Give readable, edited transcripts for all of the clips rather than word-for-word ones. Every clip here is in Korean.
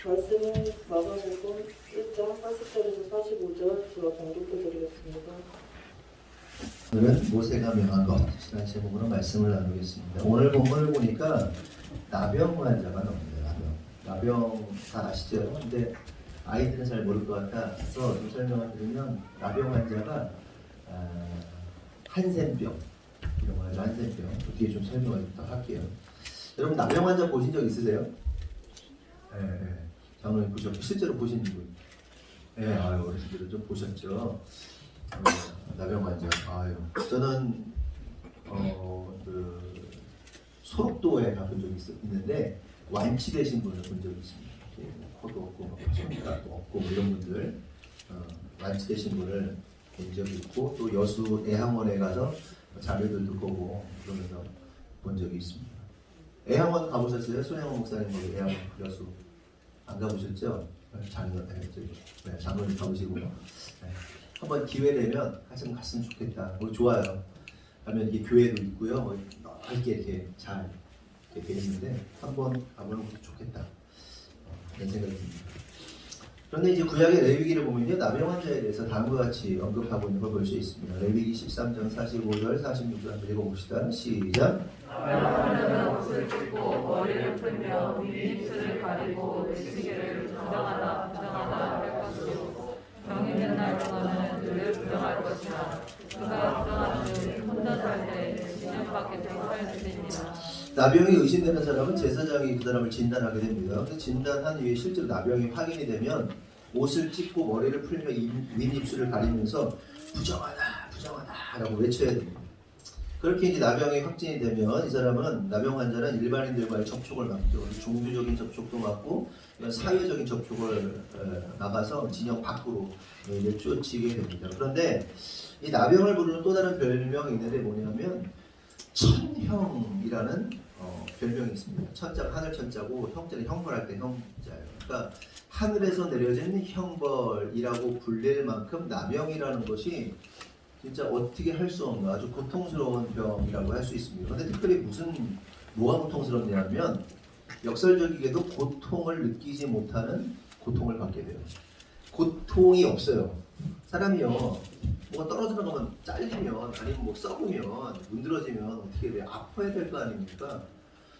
말씀을 막아내고 1장 40절에서 45절 제가 공독해드리겠습니다. 오늘은 모세가 명한 것이라는 제목으로 말씀을 나누겠습니다. 오늘 본문을 보니까 나병 환자가 나옵니다. 나병 다 아시죠? 근데 아이들은 잘 모를 것 같아서 좀 설명을 드리면 나병 환자가 한센병 이런 거 하죠. 한센병 뒤에 좀 설명을 할게요. 여러분 나병 환자 보신 적 있으세요? 네. 장로님 보셨고 실제로 보신 분? 네, 어르신들은 좀 보셨죠. 나병 환자. 저는 소록도에 가본 적이 있는데 완치되신 분을 본 적이 있습니다. 코도 없고 손가락도 없고 이런 분들 완치되신 분을 본 적이 있고 또 여수 애양원에 가서 자료들도 보고 그러면서 본 적이 있습니다. 애양원 가보셨어요? 손양원 목사님 애양원 여수 안 가보셨죠? 장로님 가보시고요. 네. 한번 기회 되면 같이 갔으면 좋겠다. 좋아요. 가면 이게 교회도 있고요. 넓게 이렇게 잘 이렇게 있는데 한번 가보는 것도 좋겠다. 그런 생각이 듭니다. 그런데 이제 구약의 레위기를 보면요, 나병 환자에 대해서 다음과 같이 언급하고 있는 걸 볼 수 있습니다. 레위기 13장 45절 46절 한번 읽어봅시다. 시작. 나병 환자는 옷을 찢고 머리를 풀며 윗입술을 가리고 내시계를 부정하다 할 것이요 병이 된 날 동안은 늘 부정할 것이나 그가 부정하는 늘 혼자 살 때 시련 밖에서 살 것이니라. 나병이 의심되는 사람은 제사장이 그 사람을 진단하게 됩니다. 근데 진단한 후에 실제로 나병이 확인이 되면 옷을 찢고 머리를 풀며 윗입술을 가리면서 부정하다라고 외쳐야 됩니다. 그렇게 이제 나병이 확진이 되면 이 사람은 나병 환자는 일반인들과의 접촉을 막죠. 종교적인 접촉도 막고 사회적인 접촉을 막아서 진영 밖으로 내쫓지게 됩니다. 그런데 이 나병을 부르는 또 다른 별명이 있는데 뭐냐면 천형이라는 별명이 있습니다. 천자가 하늘 천자고 형자는 형벌할 때 형자예요. 그러니까 하늘에서 내려진 형벌이라고 불릴 만큼 나병이라는 것이 진짜 어떻게 할 수 없는 아주 고통스러운 병이라고 할 수 있습니다. 그런데 특별히 뭐가 고통스럽냐면 역설적이게도 고통을 느끼지 못하는 고통을 받게 돼요. 고통이 없어요. 사람이요, 뭐가 떨어지는 것만 잘리면 아니면 뭐 썩으면 문드러지면 어떻게 돼요? 아파야 될 거 아닙니까?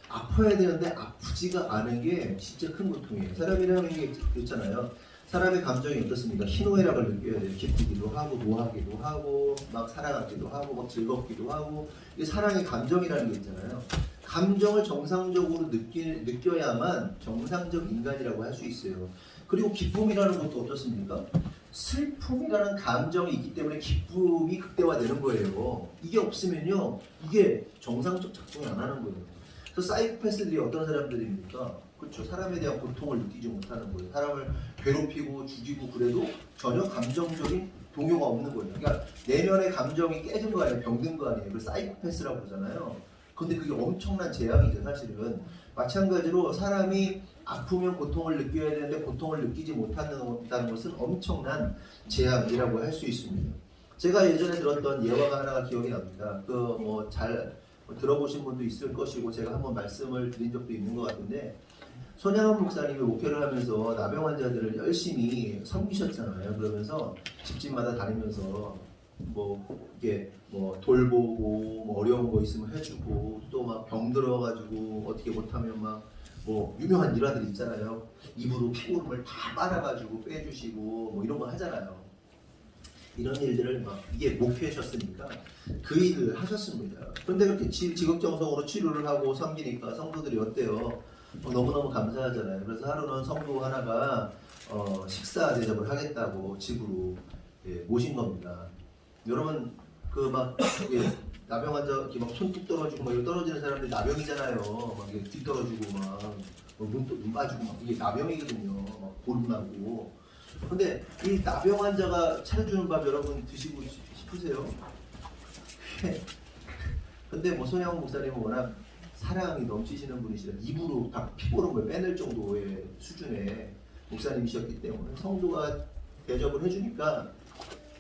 아파야 되는데 아프지가 않은 게 진짜 큰 고통이에요. 사람이라는 게 있잖아요. 사람의 감정이 어떻습니까? 희노애락을 느껴야 돼요. 기쁘기도 하고 노하기도 하고 막 사랑하기도 하고 막 즐겁기도 하고 이게 사랑의 감정이라는 게 있잖아요. 감정을 정상적으로 느껴야만 정상적 인간이라고 할 수 있어요. 그리고 기쁨이라는 것도 어떻습니까? 슬픔이라는 감정이 있기 때문에 기쁨이 극대화되는 거예요. 이게 없으면요, 이게 정상적 작동이 안 하는 거예요. 그래서 사이코패스들이 어떤 사람들입니까? 그렇죠. 사람에 대한 고통을 느끼지 못하는 거예요. 사람을 괴롭히고 죽이고 그래도 전혀 감정적인 동요가 없는 거예요. 그러니까 내면의 감정이 깨진 거 아니에요. 병든 거 아니에요. 그걸 사이코패스라고 그러잖아요. 근데 그게 엄청난 재앙이죠, 사실은. 마찬가지로 사람이 아프면 고통을 느껴야 되는데 고통을 느끼지 못한다는 것은 엄청난 재앙이라고 할 수 있습니다. 제가 예전에 들었던 예화가 하나가 기억이 납니다. 잘 들어보신 분도 있을 것이고 제가 한번 말씀을 드린 적도 있는 것 같은데, 손양원 목사님이 목회를 하면서 나병 환자들을 열심히 섬기셨잖아요. 그러면서 집집마다 다니면서 이게 돌보고 어려운 거 있으면 해주고 또 막 병 들어가지고 어떻게 못하면 유명한 일화들 있잖아요. 입으로 피고름을 다 빨아가지고 빼주시고 이런 거 하잖아요. 이런 일들을 이게 목회하셨으니까 그 일을 하셨습니다. 그런데 그렇게 지극정성으로 치료를 하고 섬기니까 성도들이 어때요? 너무너무 감사하잖아요. 그래서 하루는 성도 하나가 식사 대접을 하겠다고 집으로 모신 겁니다. 여러분 나병 환자 이렇게 손뚝 떨어지고 이거 떨어지는 사람들이 나병이잖아요. 이게 뒤 떨어지고 눈 빠지고 이게 나병이거든요. 보름 나고. 근데 이 나병 환자가 차려주는 밥 여러분 드시고 싶으세요? 근데 손양원 목사님은 워낙 사랑이 넘치시는 분이시라 입으로 다 피고름을 빼낼 정도의 수준의 목사님이셨기 때문에 성도가 대접을 해주니까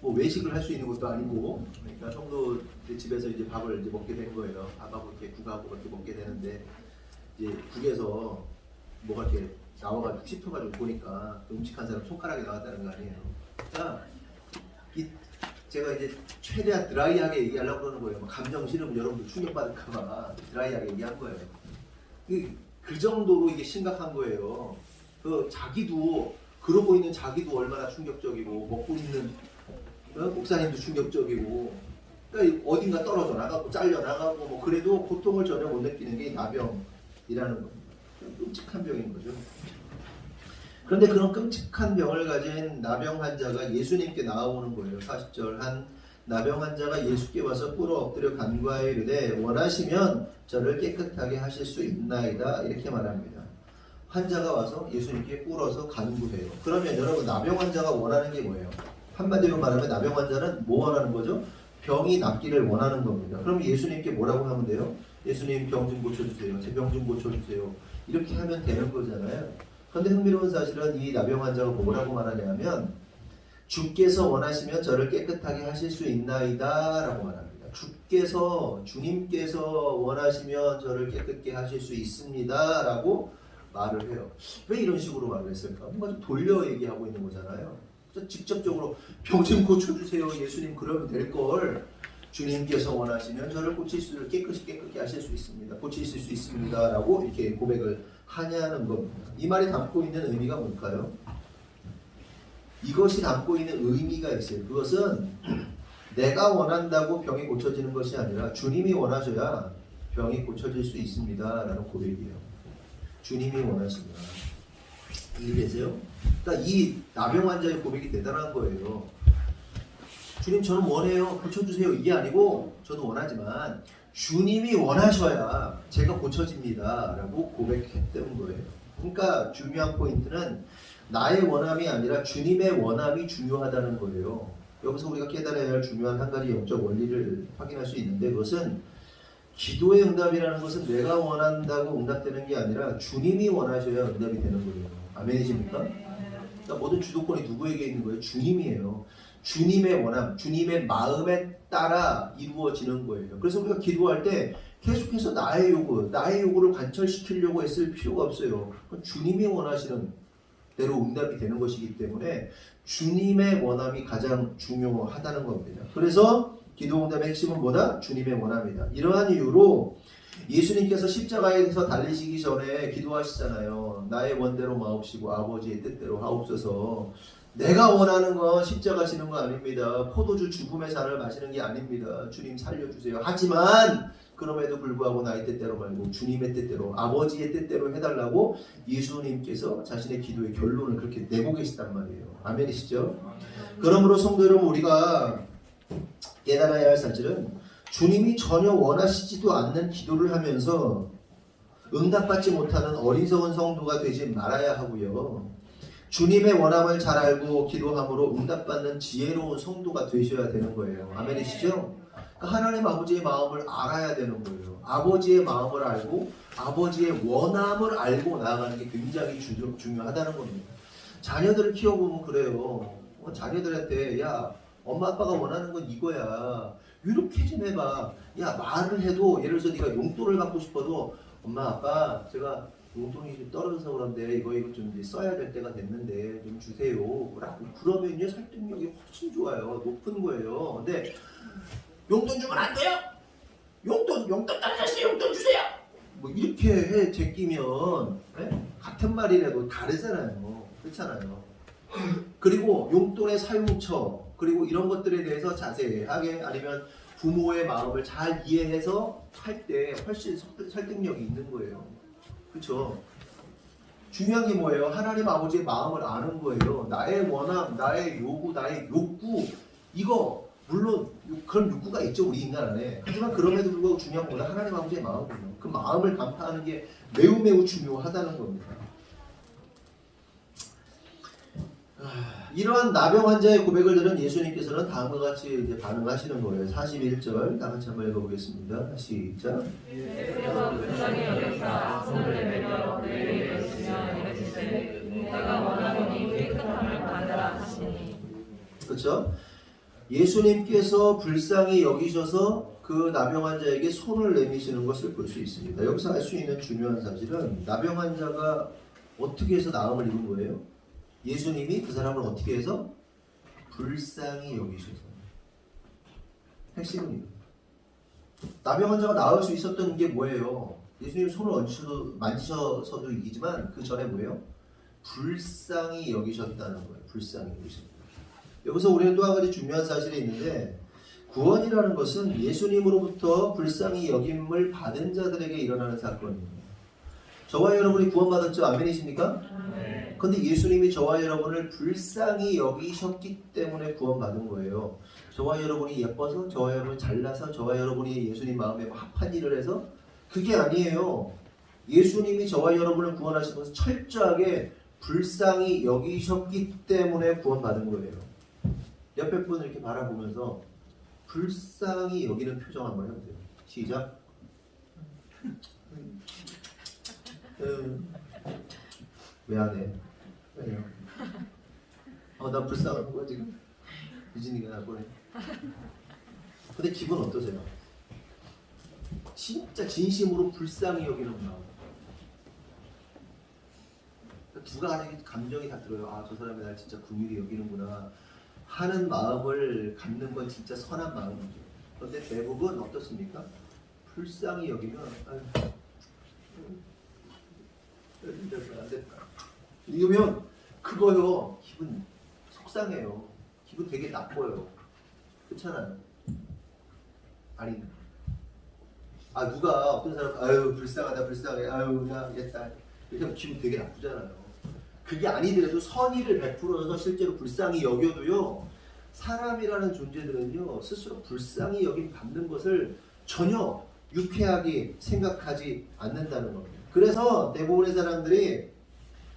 외식을 할 수 있는 것도 아니고, 그러니까 성도 집에서 이제 밥을 먹게 된 거예요. 밥하고 이렇게 국하고 이렇게 먹게 되는데 이제 국에서 뭐가 이렇게 나와가지고 씹혀가지고 보니까 음식한 사람 손가락이 나왔다는 거 아니에요. 그러니까 제가 이제 최대한 드라이하게 얘기하려고 그러는 거예요. 감정 싫으면 여러분들 충격받을까봐 드라이하게 얘기한 거예요. 그 정도로 이게 심각한 거예요. 자기도 그러고 있는 자기도 얼마나 충격적이고 먹고 있는 목사님도 충격적이고 그러니까 어딘가 떨어져 나가고 잘려 나가고 뭐 그래도 고통을 전혀 못 느끼는 게 나병이라는 겁니다. 끔찍한 병인 거죠. 그런데 그런 끔찍한 병을 가진 나병 환자가 예수님께 나아오는 거예요. 40절 한 나병 환자가 예수께 와서 꿇어 엎드려 간구하여 이르되 원하시면 저를 깨끗하게 하실 수 있나이다 이렇게 말합니다. 환자가 와서 예수님께 꿇어서 간구해요. 그러면 여러분 나병 환자가 원하는 게 뭐예요? 한마디로 말하면 나병 환자는 뭐 원하는 거죠? 병이 낫기를 원하는 겁니다. 그럼 예수님께 뭐라고 하면 돼요? 예수님 병 좀 고쳐주세요. 제 병 좀 고쳐주세요. 이렇게 하면 되는 거잖아요. 그런데 흥미로운 사실은 이 나병 환자가 뭐라고 말하냐면 주께서 원하시면 저를 깨끗하게 하실 수 있나이다 라고 말합니다. 주님께서 원하시면 저를 깨끗게 하실 수 있습니다 라고 말을 해요. 왜 이런 식으로 말을 했을까? 뭔가 좀 돌려 얘기하고 있는 거잖아요. 직접적으로 병 좀 고쳐주세요 예수님 그러면 될걸 주님께서 원하시면 저를 깨끗게 하실 수 있습니다. 고치실 수 있습니다 라고 이렇게 고백을 하냐는 겁니다. 이 말이 담고 있는 의미가 뭘까요? 이것이 담고 있는 의미가 있어요. 그것은 내가 원한다고 병이 고쳐지는 것이 아니라 주님이 원하셔야 병이 고쳐질 수 있습니다 라는 고백이에요. 주님이 원하시면 이해되세요? 그러니까 이 나병 환자의 고백이 대단한 거예요. 주님 저는 원해요 고쳐주세요 이게 아니고 저도 원하지만 주님이 원하셔야 제가 고쳐집니다 라고 고백했던 거예요. 그러니까 중요한 포인트는 나의 원함이 아니라 주님의 원함이 중요하다는 거예요. 여기서 우리가 깨달아야 할 중요한 한 가지 영적 원리를 확인할 수 있는데 그것은 기도의 응답이라는 것은 내가 원한다고 응답되는 게 아니라 주님이 원하셔야 응답이 되는 거예요. 아멘이십니까? 그러니까 모든 주도권이 누구에게 있는 거예요? 주님이에요. 주님의 원함, 주님의 마음에 따라 이루어지는 거예요. 그래서 우리가 기도할 때 계속해서 나의 요구를 관철시키려고 했을 필요가 없어요. 주님이 원하시는 대로 응답이 되는 것이기 때문에 주님의 원함이 가장 중요하다는 겁니다. 그래서 기도 응답의 핵심은 뭐다? 주님의 원함이다. 이러한 이유로 예수님께서 십자가에서 달리시기 전에 기도하시잖아요. 나의 원대로 마옵시고 아버지의 뜻대로 하옵소서. 내가 원하는 건 십자가 지는 거 아닙니다. 포도주 죽음의 잔을 마시는 게 아닙니다. 주님 살려주세요. 하지만 그럼에도 불구하고 나의 뜻대로 말고 주님의 뜻대로 아버지의 뜻대로 해달라고 예수님께서 자신의 기도의 결론을 그렇게 내고 계시단 말이에요. 아멘이시죠? 그러므로 성도 여러분 우리가 깨달아야 할 사실은 주님이 전혀 원하시지도 않는 기도를 하면서 응답받지 못하는 어리석은 성도가 되지 말아야 하고요. 주님의 원함을 잘 알고 기도함으로 응답받는 지혜로운 성도가 되셔야 되는 거예요. 아멘이시죠? 그러니까 하나님 아버지의 마음을 알아야 되는 거예요. 아버지의 마음을 알고 아버지의 원함을 알고 나아가는 게 굉장히 중요하다는 겁니다. 자녀들을 키워보면 그래요. 자녀들한테 야 엄마 아빠가 원하는 건 이거야. 이렇게 좀 해봐. 야 말을 해도 예를 들어서 네가 용돈을 받고 싶어도 엄마 아빠 제가 용돈이 좀 떨어져서 그런데 이거 좀 이제 써야 될 때가 됐는데 좀 주세요 라고 그러면요 설득력이 훨씬 좋아요. 높은 거예요. 근데 용돈 주면 안 돼요? 용돈 떨어졌어요. 용돈 주세요. 뭐 이렇게 제끼면 네? 같은 말이라도 다르잖아요. 그렇잖아요. 그리고 용돈의 사용처 그리고 이런 것들에 대해서 자세하게 아니면 부모의 마음을 잘 이해해서 할 때 훨씬 설득력이 있는 거예요. 그렇죠? 중요한 게 뭐예요? 하나님 아버지의 마음을 아는 거예요. 나의 원함, 나의 요구, 나의 욕구 이거 물론 그런 욕구가 있죠 우리 인간 안에. 하지만 그럼에도 불구하고 중요한 건 하나님 아버지의 마음이에요. 그 마음을 간파하는 게 매우 중요하다는 겁니다. 이러한 나병 환자의 고백을 들은 예수님께서는 다음과 같이 이제 반응하시는 거예요. 41절 다 같이 한번 읽어보겠습니다. 시작. 예수께서 불쌍히 여기사 손을 내밀어 그에게 이르시며 이르시되 내가 원하노니 깨끗함을 받으라 하시니. 그렇죠? 예수님께서 불쌍히 여기셔서 그 나병 환자에게 손을 내미시는 것을 볼 수 있습니다. 여기서 알 수 있는 중요한 사실은 나병 환자가 어떻게 해서 나음을 입은 거예요? 예수님이 그 사람을 어떻게 해서? 불쌍히 여기셔서. 핵심은 이거. 나병 환자가 나을 수 있었던 게 뭐예요? 예수님 손을 얹으셔도 만지셔서도 이기지만 그 전에 뭐예요? 불쌍히 여기셨다는 거예요. 불쌍히 여기셨다. 여기서 우리는 또 한 가지 중요한 사실이 있는데 구원이라는 것은 예수님으로부터 불쌍히 여김을 받은 자들에게 일어나는 사건입니다. 저와 여러분이 구원받았죠? 아멘이십니까? 네. 근데 예수님이 저와 여러분을 불쌍히 여기셨기 때문에 구원받은 거예요. 저와 여러분이 예뻐서, 저와 여러분이 잘나서, 저와 여러분이 예수님 마음에 합한 일을 해서 그게 아니에요. 예수님이 저와 여러분을 구원하시면서 철저하게 불쌍히 여기셨기 때문에 구원받은 거예요. 옆에 분을 이렇게 바라보면서 불쌍히 여기는 표정 한번 해보세요. 시작. 왜 안 해? 왜요? 나 불쌍한 거야 지금. 유진이가 나 보내. 근데 기분 어떠세요? 진짜 진심으로 불쌍히 여기는 마음. 두 가지 감정이 다 들어요. 아, 저 사람이 날 진짜 긍휼히 여기는구나 하는 마음을 갖는 건 진짜 선한 마음이죠. 그런데 대부분 어떻습니까? 불쌍히 여기면 안 됐다. 이러면 그거요. 기분 속상해요. 기분 되게 나빠요. 그렇잖아요. 아니, 누가 어떤 사람 아유 불쌍하다 불쌍해 아유 나 얘다 이렇게 하면 기분 되게 나쁘잖아요. 그게 아니더라도 선의를 베풀어서 실제로 불쌍히 여겨도요, 사람이라는 존재들은요 스스로 불쌍히 여김 받는 것을 전혀 유쾌하게 생각하지 않는다는 겁니다. 그래서 대부분의 사람들이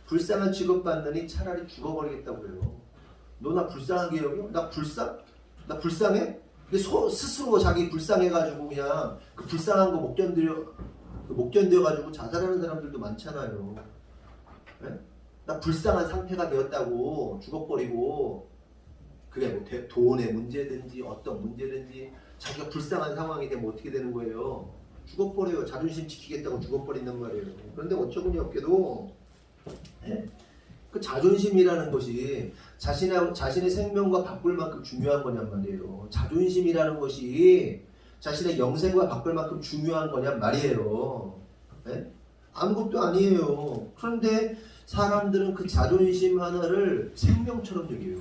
불쌍한 취급받느니 차라리 죽어버리겠다고 해요. 너 나 불쌍하게 여겨? 나 불쌍해? 근데 스스로 자기 불쌍해가지고 그냥 그 불쌍한 거 못 견뎌가지고 자살하는 사람들도 많잖아요. 네? 나 불쌍한 상태가 되었다고 죽어버리고, 그게 뭐 돈의 문제든지 어떤 문제든지 자기가 불쌍한 상황이 되면 어떻게 되는 거예요? 죽어버려요. 자존심 지키겠다고 죽어버린단 말이에요. 그런데 어처구니 없게도 네? 그 자존심이라는 것이 자신의 생명과 바꿀 만큼 중요한 거냔 말이에요. 자존심이라는 것이 자신의 영생과 바꿀 만큼 중요한 거냔 말이에요. 네? 아무것도 아니에요. 그런데 사람들은 그 자존심 하나를 생명처럼 여겨요.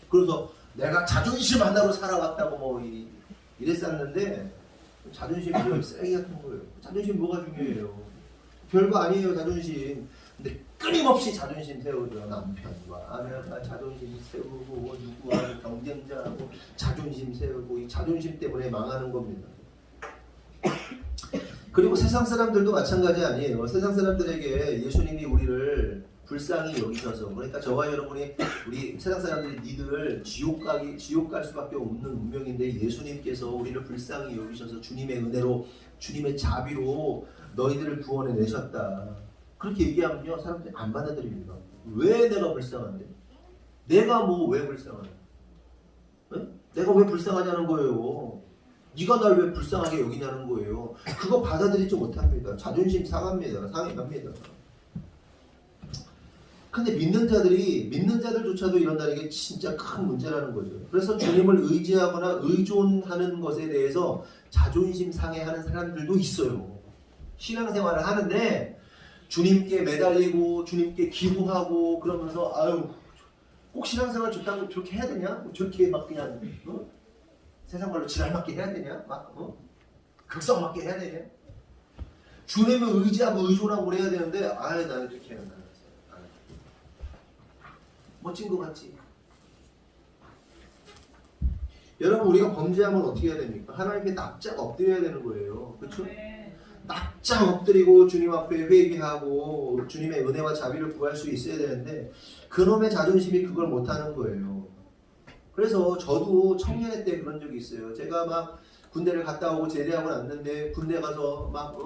그래서 내가 자존심 하나로 살아왔다고 뭐 이랬었는데 자존심이 뭐 쓰레기 같은 거예요. 자존심 뭐가 중요해요? 별거 아니에요, 자존심. 근데 끊임없이 자존심 세우죠. 남편과 아내가 자존심 세우고 누구하고 경쟁자하고 자존심 세우고 이 자존심 때문에 망하는 겁니다. 그리고 세상 사람들도 마찬가지 아니에요. 세상 사람들에게 예수님이 우리를 불쌍히 여기셔서, 그러니까 저와 여러분이 우리 세상 사람들이 니들 지옥 갈 수밖에 없는 운명인데 예수님께서 우리를 불쌍히 여기셔서 주님의 은혜로 주님의 자비로 너희들을 구원해 내셨다. 그렇게 얘기하면요 사람들이 안 받아들입니다. 왜 내가 불쌍한데? 내가 뭐 왜 불쌍하냐? 네? 내가 왜 불쌍하냐는 거예요. 네가 날 왜 불쌍하게 여기냐는 거예요. 그거 받아들이지 못합니다. 자존심 상합니다. 상해 갑니다. 근데 믿는 자들조차도 이런다는 게 진짜 큰 문제라는 거죠. 그래서 주님을 의지하거나 의존하는 것에 대해서 자존심 상해하는 사람들도 있어요. 신앙생활을 하는데 주님께 매달리고 주님께 기도하고 그러면서 아유 꼭 신앙생활 좋다고 저렇게 해야 되냐? 저렇게 막 그냥 세상 말로 지랄맞게 해야 되냐? 극성 맞게 해야 되냐? 주님을 의지하고 의존하고 그래야 되는데 나는 이렇게 해야 된다. 멋진 것 같지? 여러분 우리가 범죄하면 어떻게 해야 됩니까? 하나님께 납작 엎드려야 되는 거예요. 그렇죠? 납작 엎드리고 주님 앞에 회개하고 주님의 은혜와 자비를 구할 수 있어야 되는데 그놈의 자존심이 그걸 못하는 거예요. 그래서 저도 청년회 때 그런 적이 있어요. 제가 막 군대를 갔다 오고 제대하고 났는데 군대 가서 막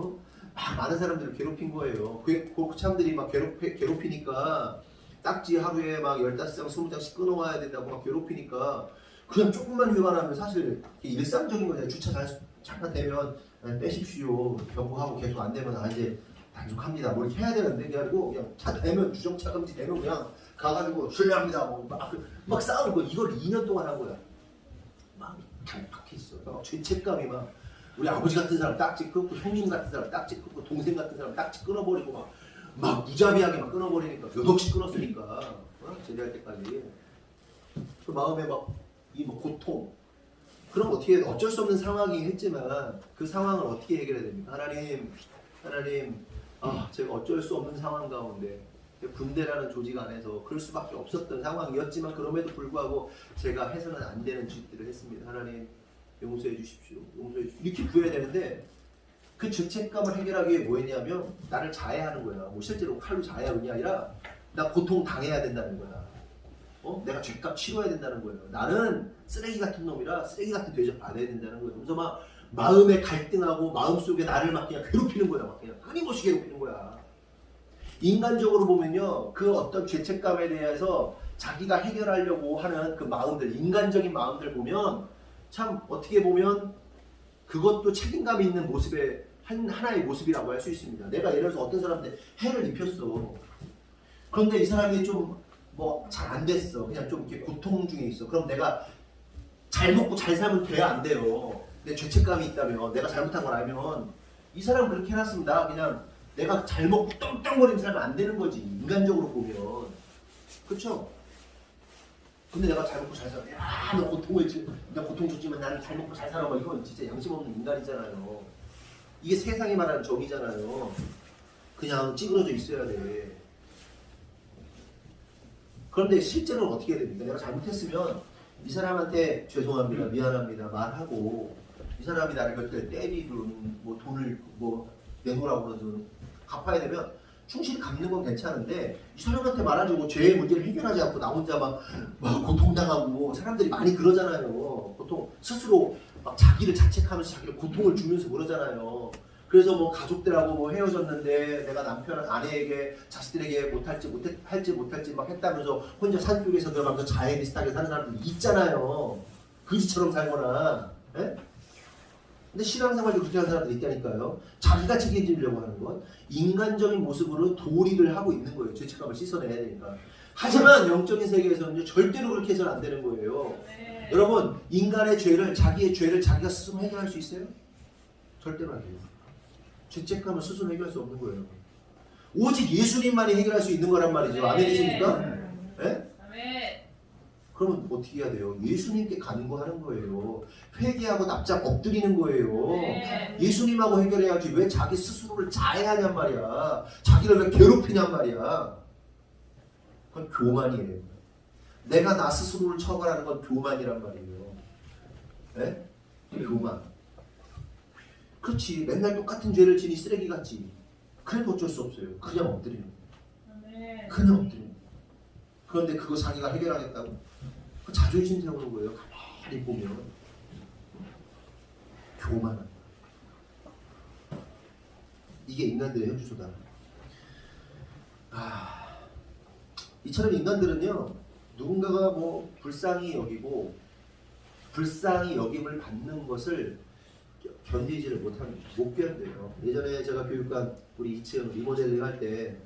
많은 사람들을 괴롭힌 거예요. 그 참들이 막 괴롭히니까 딱지 하루에 막 15장, 20장씩 끊어와야 된다고 막 괴롭히니까 그냥 조금만 휴가 나면 사실 일상적인 거잖아요. 주차 잠깐 되면 빼십시오. 경고하고 계속 안 되면 이제 단속합니다. 뭐 이렇게 해야 되는데 그게 아니고 그냥 차 대면 주정차 금지 되면 그냥 가가지고 실례합니다. 막 싸우는 거 이걸 2년 동안 한 거야. 막 탈팍했어. 막 죄책감이 막 우리 아버지 같은 사람 딱지 끊고 형님 같은 사람 딱지 끊고 동생 같은 사람 딱지 끊어버리고 막 무자비하게 막 끊어버리니까 몇 억씩 끊었으니까 제대할 때까지 그 마음에 막 이 뭐 고통 그럼 어떻게 어쩔 수 없는 상황이긴 했지만 그 상황을 어떻게 해결해야 됩니까? 하나님 제가 어쩔 수 없는 상황 가운데 군대라는 조직 안에서 그럴 수밖에 없었던 상황이었지만 그럼에도 불구하고 제가 해서는 안 되는 짓들을 했습니다. 하나님 용서해 주십시오. 용서해 주십시오. 이렇게 구해야 되는데 그 죄책감을 해결하기 위해 뭐 했냐면 나를 자해하는 거야. 뭐 실제로 칼로 자해하는 게 아니라 나 고통 당해야 된다는 거야. 내가 죄값 치러야 된다는 거예요. 나는 쓰레기 같은 놈이라 쓰레기 같은 대접 받아야 된다는 거예요. 그래서 막 마음에 갈등하고 마음속에 나를 막 그냥 괴롭히는 거야. 막 그냥 끊임없이 괴롭히는 거야. 인간적으로 보면요. 그 어떤 죄책감에 대해서 자기가 해결하려고 하는 그 마음들, 인간적인 마음들 보면 참 어떻게 보면 그것도 책임감이 있는 모습의 하나의 모습이라고 할 수 있습니다. 내가 예를 들어서 어떤 사람한테 해를 입혔어. 그런데 이 사람이 좀 뭐 잘 안 됐어. 그냥 좀 이렇게 고통 중에 있어. 그럼 내가 잘 먹고 잘 살면 돼야 안 돼요. 내 죄책감이 있다면 내가 잘못한 걸 알면 이 사람 그렇게 해놨습니다. 그냥 내가 잘 먹고 떵떵거리면서 살면 안 되는 거지. 인간적으로 보면. 그렇죠? 근데 내가 잘 먹고 잘 살아. 야, 너 고통 줬지만 나는 잘 먹고 잘 살아. 이건 진짜 양심 없는 인간이잖아요. 이게 세상이 말하는 정의잖아요. 그냥 찌그러져 있어야 돼. 그런데 실제로는 어떻게 해야 됩니까? 내가 잘못했으면 이 사람한테 죄송합니다, 미안합니다 말하고 이 사람이 나를 몇 대 때리든 뭐 돈을 뭐 내놓으라고 그러든 갚아야 되면 충실히 갚는 건 괜찮은데 이 사람한테 말아주고 죄의 문제를 해결하지 않고 나 혼자 막 고통당하고 사람들이 많이 그러잖아요. 보통 스스로 막 자기를 자책하면서 자기를 고통을 주면서 그러잖아요. 그래서 뭐 가족들하고 뭐 헤어졌는데 내가 남편 아내에게 자식들에게 할지 못할지 막 했다면서 혼자 산속에서 들어가면서 자해 비슷하게 사는 사람들이 있잖아요. 그지처럼 살거나. 예? 근데 신앙생활도 그렇게 하는 사람들이 있다니까요. 자기가 책임지려고 하는 것, 인간적인 모습으로 도리를 하고 있는 거예요. 죄책감을 씻어내야 되니까. 하지만 영적인 세계에서는 절대로 그렇게 해서는 안 되는 거예요. 네. 여러분, 인간의 죄를, 자기의 죄를 자기가 스스로 해결할 수 있어요? 절대로 안 돼요. 죄책감을 스스로 해결할 수 없는 거예요. 오직 예수님만이 해결할 수 있는 거란 말이죠. 아멘이십니까? 네? 아멘. 그러면 어떻게 해야 돼요? 예수님께 간구하는 거예요. 회개하고 납작 엎드리는 거예요. 네. 예수님하고 해결해야지 왜 자기 스스로를 자해하냔 말이야. 자기를 왜 괴롭히냔 말이야. 그건 교만이에요. 내가 나 스스로를 처벌하는 건 교만이란 말이에요. 네? 교만. 그렇지. 맨날 똑같은 죄를 지니 쓰레기같이. 그래도 어쩔 수 없어요. 그냥 엎드리는 거예요. 그냥 엎드리는 거예요. 그런데 그거 자기가 해결하겠다고? 그 자존심 세우는 거예요. 가만히 보면. 교만한. 이게 인간들의 현주소다. 이처럼 인간들은요. 누군가가 뭐 불쌍히 여기고 불쌍히 여김을 받는 것을 견디지를 못 견뎌요. 예전에 제가 교육관 우리 2층 리모델링 할 때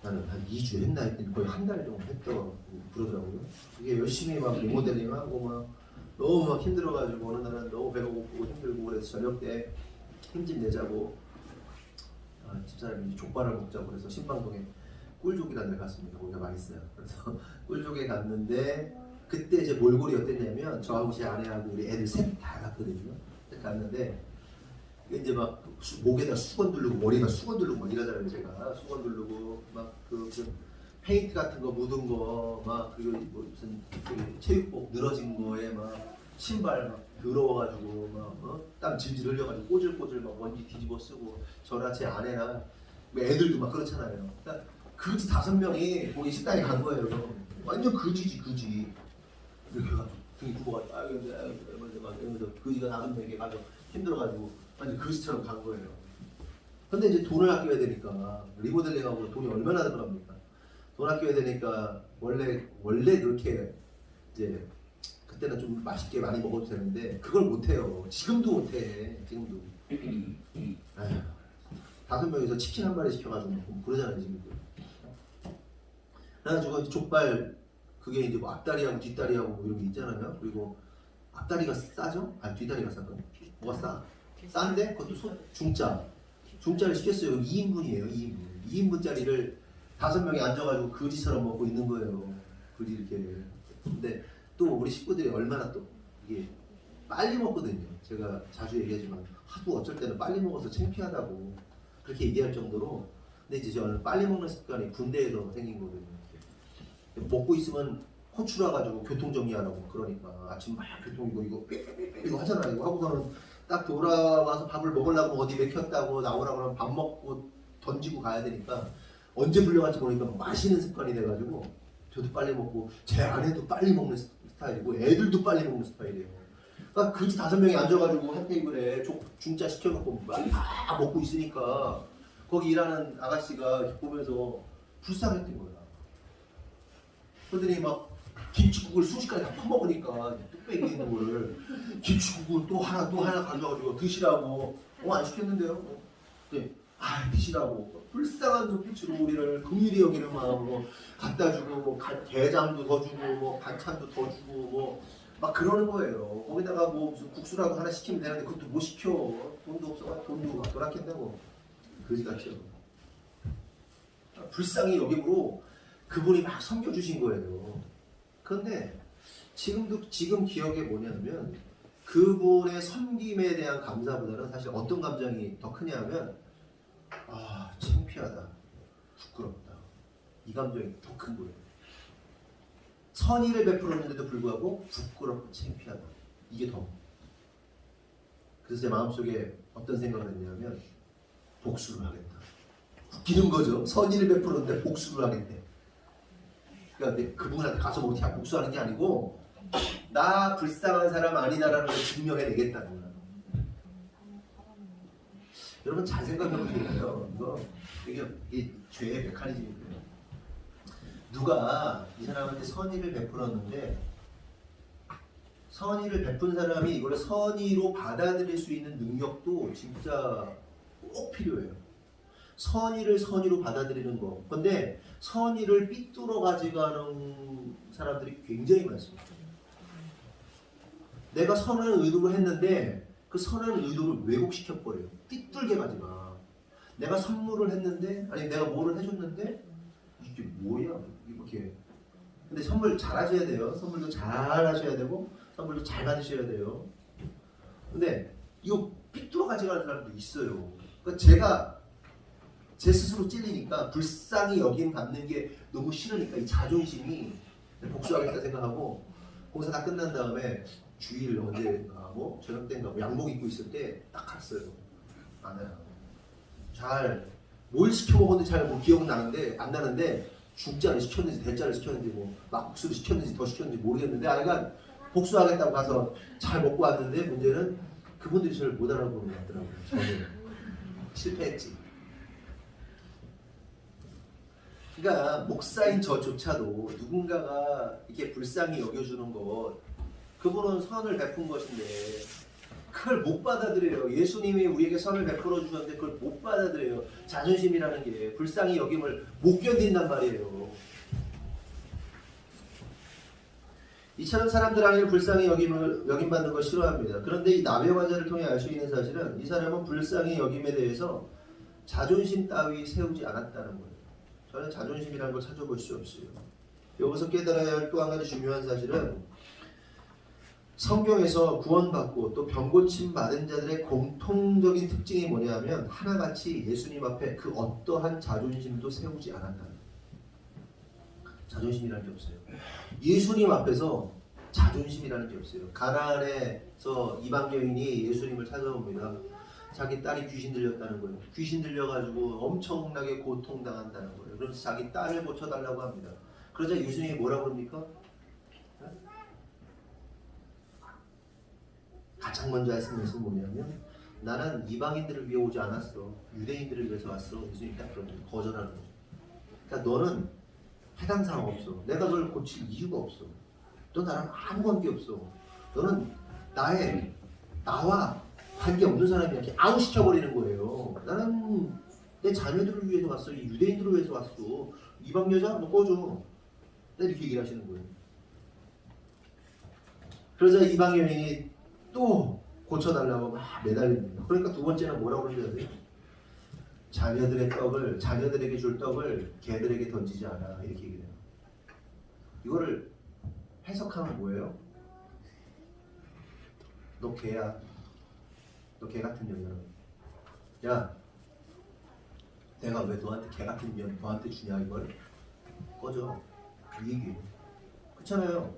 나는 한 2주 했나 했더니 거의 한 달 정도 했다고 그러더라고요. 이게 열심히 막 리모델링하고 막 너무 막 힘들어가지고 어느 날은 너무 배가 고프고 힘들고 그래서 저녁 때 힘좀 내자고 집사람이 족발을 먹자고 그래서 신방동에 꿀족이라는 데 갔습니다. 거기가 맛있어요. 그래서 꿀족에 갔는데 그때 이제 몰골이 어땠냐면 저하고 제 아내하고 우리 애들 셋 다 갔거든요. 갔는데 이제 막 목에다 수건 두르고 머리에다 수건 두르고 막 이러잖아요. 제가 수건 두르고 막 그 페인트 같은 거 묻은 거 막 그리고 뭐 무슨 체육복 늘어진 거에 막 신발 막 더러워가지고 막 땀 질질 흘려가지고 꼬질꼬질 막 먼지 뒤집어 쓰고 저나 제 아내나 애들도 막 그렇잖아요. 그러니까 그지 5명이 거기 식당에 간 거예요. 완전 그지지 그지. 이렇게 해가지고 등이 굽어가지고 이러면서 그지가 나는 되게 가서 힘들어가지고 완전 그지처럼 간 거예요. 근데 이제 돈을 아껴야 되니까 리모델링하고 돈이 얼마나 들어갑니까? 돈 아껴야 되니까 원래 그렇게 이제 그때는 좀 맛있게 많이 먹어도 되는데 그걸 못해요. 지금도 못해. 지금도. 5명이서 치킨 한 마리 시켜가지고 먹고 그러잖아요 지금. 그래가지고 이제 족발 그게 이제 뭐 앞다리하고 뒷다리하고 뭐 이런 게 있잖아요. 그리고 앞다리가 싸죠? 아니 뒷다리가 싸고 뭐가 싸? 싼데 그것도 중짜를 시켰어요. 2인분이에요. 2인분짜리를 5명이 앉아가지고 거지처럼 먹고 있는 거예요. 그리 이렇게. 근데 또 우리 식구들이 얼마나 또 이게 빨리 먹거든요. 제가 자주 얘기하지만 하도 어쩔 때는 빨리 먹어서 창피하다고 그렇게 얘기할 정도로. 근데 이제 저는 빨리 먹는 습관이 군대에서 생긴 거거든요. 먹고 있으면 호출와 가지고 교통 정리하라고. 그러니까 아침 막 교통 이거 하잖아요. 이거 하고서는 딱 돌아와서 밥을 먹으려고 어디 맥혔다고 나오라고 하면 밥 먹고 던지고 가야 되니까 언제 불려갈지 모르니까 마시는 습관이 돼가지고 저도 빨리 먹고 제 아내도 빨리 먹는 스타일이고 애들도 빨리 먹는 스타일이에요. 그러니까 그지 5명이 앉아가지고 한 테이블에 중짜 시켜놓고 막 먹고 있으니까 거기 일하는 아가씨가 보면서 불쌍했던 거야. 그러더니 막 김치국을 순식간에 다 퍼먹으니까 뚝배기 있는 거를 김치국을 또 하나 가져가지고 드시라고 안 시켰는데요. 네. 드시라고 불쌍한 눈빛으로 우리를 긍휼히 여기는 마음으로 갖다 주고 뭐 게장도 더 주고 뭐 반찬도 더 주고 뭐 막 그러는 거예요. 거기다가 뭐 무슨 국수라도 하나 시키면 되는데 그것도 못 시켜. 돈도 없어. 돈도 돈 아낀다고. 그지같죠. 불쌍히 여김으로 그분이 막 섬겨주신 거예요. 그런데 지금 기억에 뭐냐면 그분의 섬김에 대한 감사보다는 사실 어떤 감정이 더 크냐면 창피하다, 부끄럽다, 이 감정이 더 큰 거예요. 선의를 베풀었는데도 불구하고 부끄럽고 창피하다, 이게 더. 그래서 제 마음속에 어떤 생각을 했냐면 복수를 하겠다. 웃기는 거죠. 선의를 베풀었는데 복수를 하겠대. 그러니까 그분한테 가서 뭐 그냥 복수하는 게 아니고 나 불쌍한 사람 아니다라는 걸 증명해내겠다는 거야. 여러분 잘 생각해 보시겠어요? 이게 죄의 메커니즘이에요. 누가 이 사람한테 선의를 베풀었는데 선의를 베푼 사람이 이걸 선의로 받아들일 수 있는 능력도 진짜 꼭 필요해요. 선의를 선의로 받아들이는 거. 근데 선의를 삐뚤어 가져가는 사람들이 굉장히 많습니다. 내가 선한 의도로 했는데 그 선한 의도를 왜곡시켜버려요. 삐뚤게 가져가. 내가 선물을 했는데 아니 내가 뭐를 해줬는데 이게 뭐야 이렇게. 근데 선물 잘 하셔야 돼요. 선물도 잘 하셔야 되고 선물도 잘 받으셔야 돼요. 근데 이거 삐뚤어 가져가는 사람도 있어요. 그러니까 제가 제 스스로 찔리니까 불쌍히 여김 받는 게 너무 싫으니까 이 자존심이 복수하겠다 생각하고 공사 다 끝난 다음에 주일 언제인가 뭐 저녁 때인가 뭐 양복 입고 있을 때 딱 갔어요. 아내랑 잘 뭘 시켜 먹었는지 잘 뭐 기억은 나는데 안 나는데 중짜를 시켰는지 대짜를 시켰는지 뭐 막국수를 시켰는지 더 시켰는지 모르겠는데 아이가 복수하겠다고 가서 잘 먹고 왔는데 문제는 그분들이 저를 못 알아보는 것 같더라고요. 저는 실패했지. 그러니까 목사인 저조차도 누군가가 이렇게 불쌍히 여겨주는 것 그분은 선을 베푼 것인데 그걸 못 받아들여요. 예수님이 우리에게 선을 베풀어 주셨는데 그걸 못 받아들여요. 자존심이라는 게 불쌍히 여김을 못 견딘단 말이에요. 이처럼 사람들 안에는 불쌍히 여김받는 걸 싫어합니다. 그런데 이 나베 환자를 통해 알 수 있는 사실은 이 사람은 불쌍히 여김에 대해서 자존심 따위 세우지 않았다는 거예요. 저는 자존심이라는 걸 찾아볼 수 없어요. 여기서 깨달아야 할 또 한 가지 중요한 사실은 성경에서 구원받고 또 병고침 받은 자들의 공통적인 특징이 뭐냐면 하나같이 예수님 앞에 그 어떠한 자존심도 세우지 않았다는 거예요. 자존심이라는 게 없어요. 예수님 앞에서 자존심이라는 게 없어요. 가나안에서 이방 여인이 예수님을 찾아옵니다. 자기 딸이 귀신 들렸다는 거예요. 귀신 들려가지고 엄청나게 고통당한다는 거예요. 그래서 자기 딸을 고쳐달라고 합니다. 그러자 예수님이 뭐라고 합니까? 가장 먼저 하신 것은 뭐냐면 나는 이방인들을 위해 오지 않았어. 유대인들을 위해서 왔어. 예수님이 딱 그러면 거절하는 거죠. 그러니까 너는 해당 사항 없어. 내가 널 고칠 이유가 없어. 너 나랑 아무 관계 없어. 너는 나와 관계 없는 사람이 이렇게 아웃시켜버리는 거예요. 나는 내 자녀들을 위해서 왔어. 이 유대인들을 위해서 왔어. 이방 여자 너 꺼줘. 이렇게 얘기를 하시는 거예요. 그러자 이방 여인이 또 고쳐달라고 막 매달립니다. 그러니까 두 번째는 뭐라고 그러셔야 돼요? 자녀들의 떡을, 자녀들에게 줄 떡을 개들에게 던지지 않아. 이렇게 얘기해요. 이거를 해석하면 뭐예요? 너 개야. 너 개 같은 년이야. 야, 내가 왜 너한테 개 같은 년 너한테 주냐 이걸? 꺼져. 이 얘기예요. 그렇잖아요.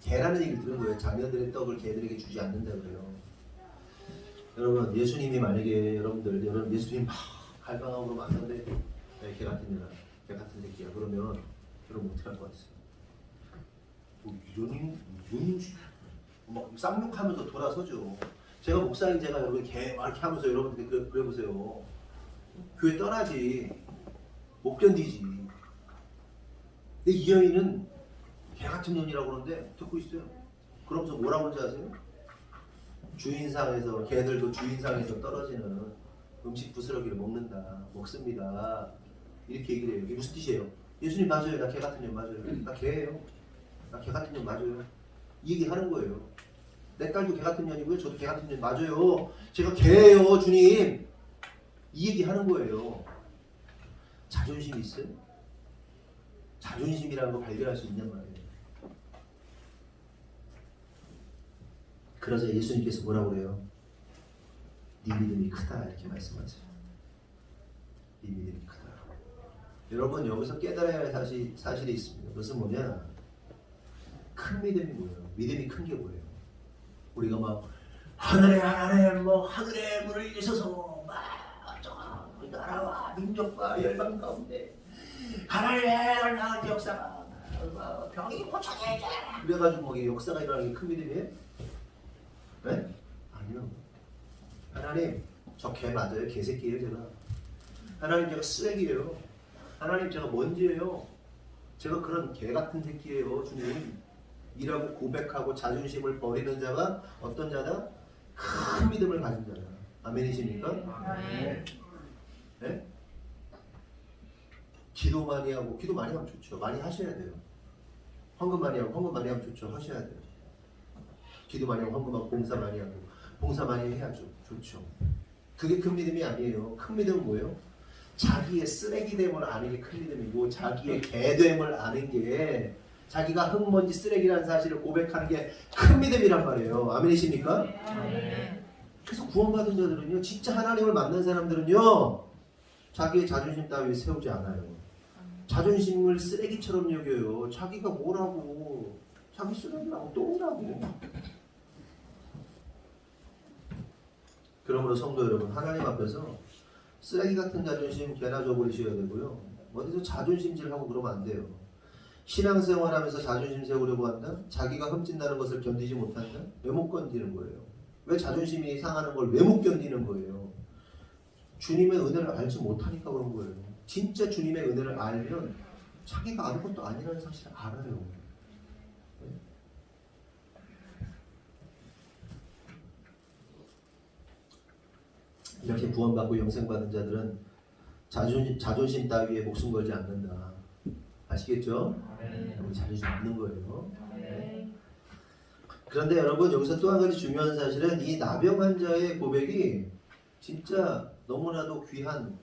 개라는 얘기를 들은 거예요. 자녀들의 떡을 개들에게 주지 않는다 그래요. 여러분, 예수님이 만약에 여러분 예수님 막 갈망하고 만났는데 개 같은 년아, 개 같은 새끼야. 그러면 여러분 어떻게 할 것 같으세요? 뭐 이런 막 쌍욕하면서 돌아서죠. 제가 목사인 제가 여러분 개 막 이렇게 하면서 여러분들 그래 보세요. 교회 떠나지. 못 견디지. 근데 이 여인은 개 같은 년이라고 그러는데 듣고 있어요. 그러면서 뭐라고 그러는지 아세요? 주인상에서 개들도 주인상에서 떨어지는 음식 부스러기를 먹습니다. 이렇게 얘기를 해요. 이게 무슨 뜻이에요? 예수님 맞아요. 나 개 같은 년 맞아요. 나 개예요. 나 개 같은 년 맞아요. 이 얘기 하는 거예요. 내 딸도 개 같은 년이고요. 저도 개 같은 년 맞아요. 제가 개예요, 주님. 이 얘기 하는 거예요. 자존심이 있어요? 자존심이라는 거 발견할 수 있냔 말이에요. 그러자 예수님께서 뭐라고 그래요? 네 믿음이 크다 이렇게 말씀하세요. 네 믿음이 크다. 여러분 여기서 깨달아야 할 사실이 있습니다. 그것은 뭐냐? 큰 믿음이 뭐예요? 믿음이 큰 게 뭐예요? 우리가 막 하늘에 문을 여셔서 막 나라와 민족과 열방 가운데 하나님의 나은 역사가 병이 고쳐져야지 그래가지고 이게 역사가 일어나는 게 큰 믿음이에요? 네? 아니요. 하나님 저 개 맞아요. 개새끼예요 제가. 하나님 제가 쓰레기예요. 하나님 제가 먼지예요. 제가 그런 개 같은 새끼예요 주님. 이라고 고백하고 자존심을 버리는 자가 어떤 자다? 큰 믿음을 가진 자다. 아멘이십니까? 아멘. 네? 기도 많이 하면 좋죠. 많이 하셔야 돼요. 헌금 많이 하면 좋죠. 하셔야 돼요. 기도 많이 하고 헌금하고 봉사 많이 하고 봉사 많이 해야죠. 좋죠. 그게 큰 믿음이 아니에요. 큰 믿음은 뭐예요? 자기의 쓰레기됨을 아는 게 큰 믿음이고 자기의 개됨을 아는 게 자기가 흙먼지 쓰레기라는 사실을 고백하는 게 큰 믿음이란 말이에요. 아멘이십니까? 아멘. 그래서 구원받은 자들은요. 진짜 하나님을 만난 사람들은요. 자기의 자존심 따위 세우지 않아요. 자존심을 쓰레기처럼 여겨요. 자기가 뭐라고 자기 쓰레기라고 똥이라고. 그러므로 성도 여러분 하나님 앞에서 쓰레기 같은 자존심 개나 줘버리셔야 되고요. 어디서 자존심질하고 그러면 안 돼요. 신앙생활하면서 자존심 세우려고 한다? 자기가 흠집나는 것을 견디지 못한다? 왜 못 견디는 거예요? 왜 자존심이 상하는 걸 왜 못 견디는 거예요? 주님의 은혜를 알지 못하니까 그런 거예요. 진짜 주님의 은혜를 알면 자기가 아무것도 아니라는 사실을 알아요. 이렇게 구원받고 영생받은 자들은 자존심 따위에 목숨 걸지 않는다. 아시겠죠? 우리 자존심 있는 거예요. 네. 그런데 여러분 여기서 또 한 가지 중요한 사실은 이 나병 환자의 고백이 진짜 너무나도 귀한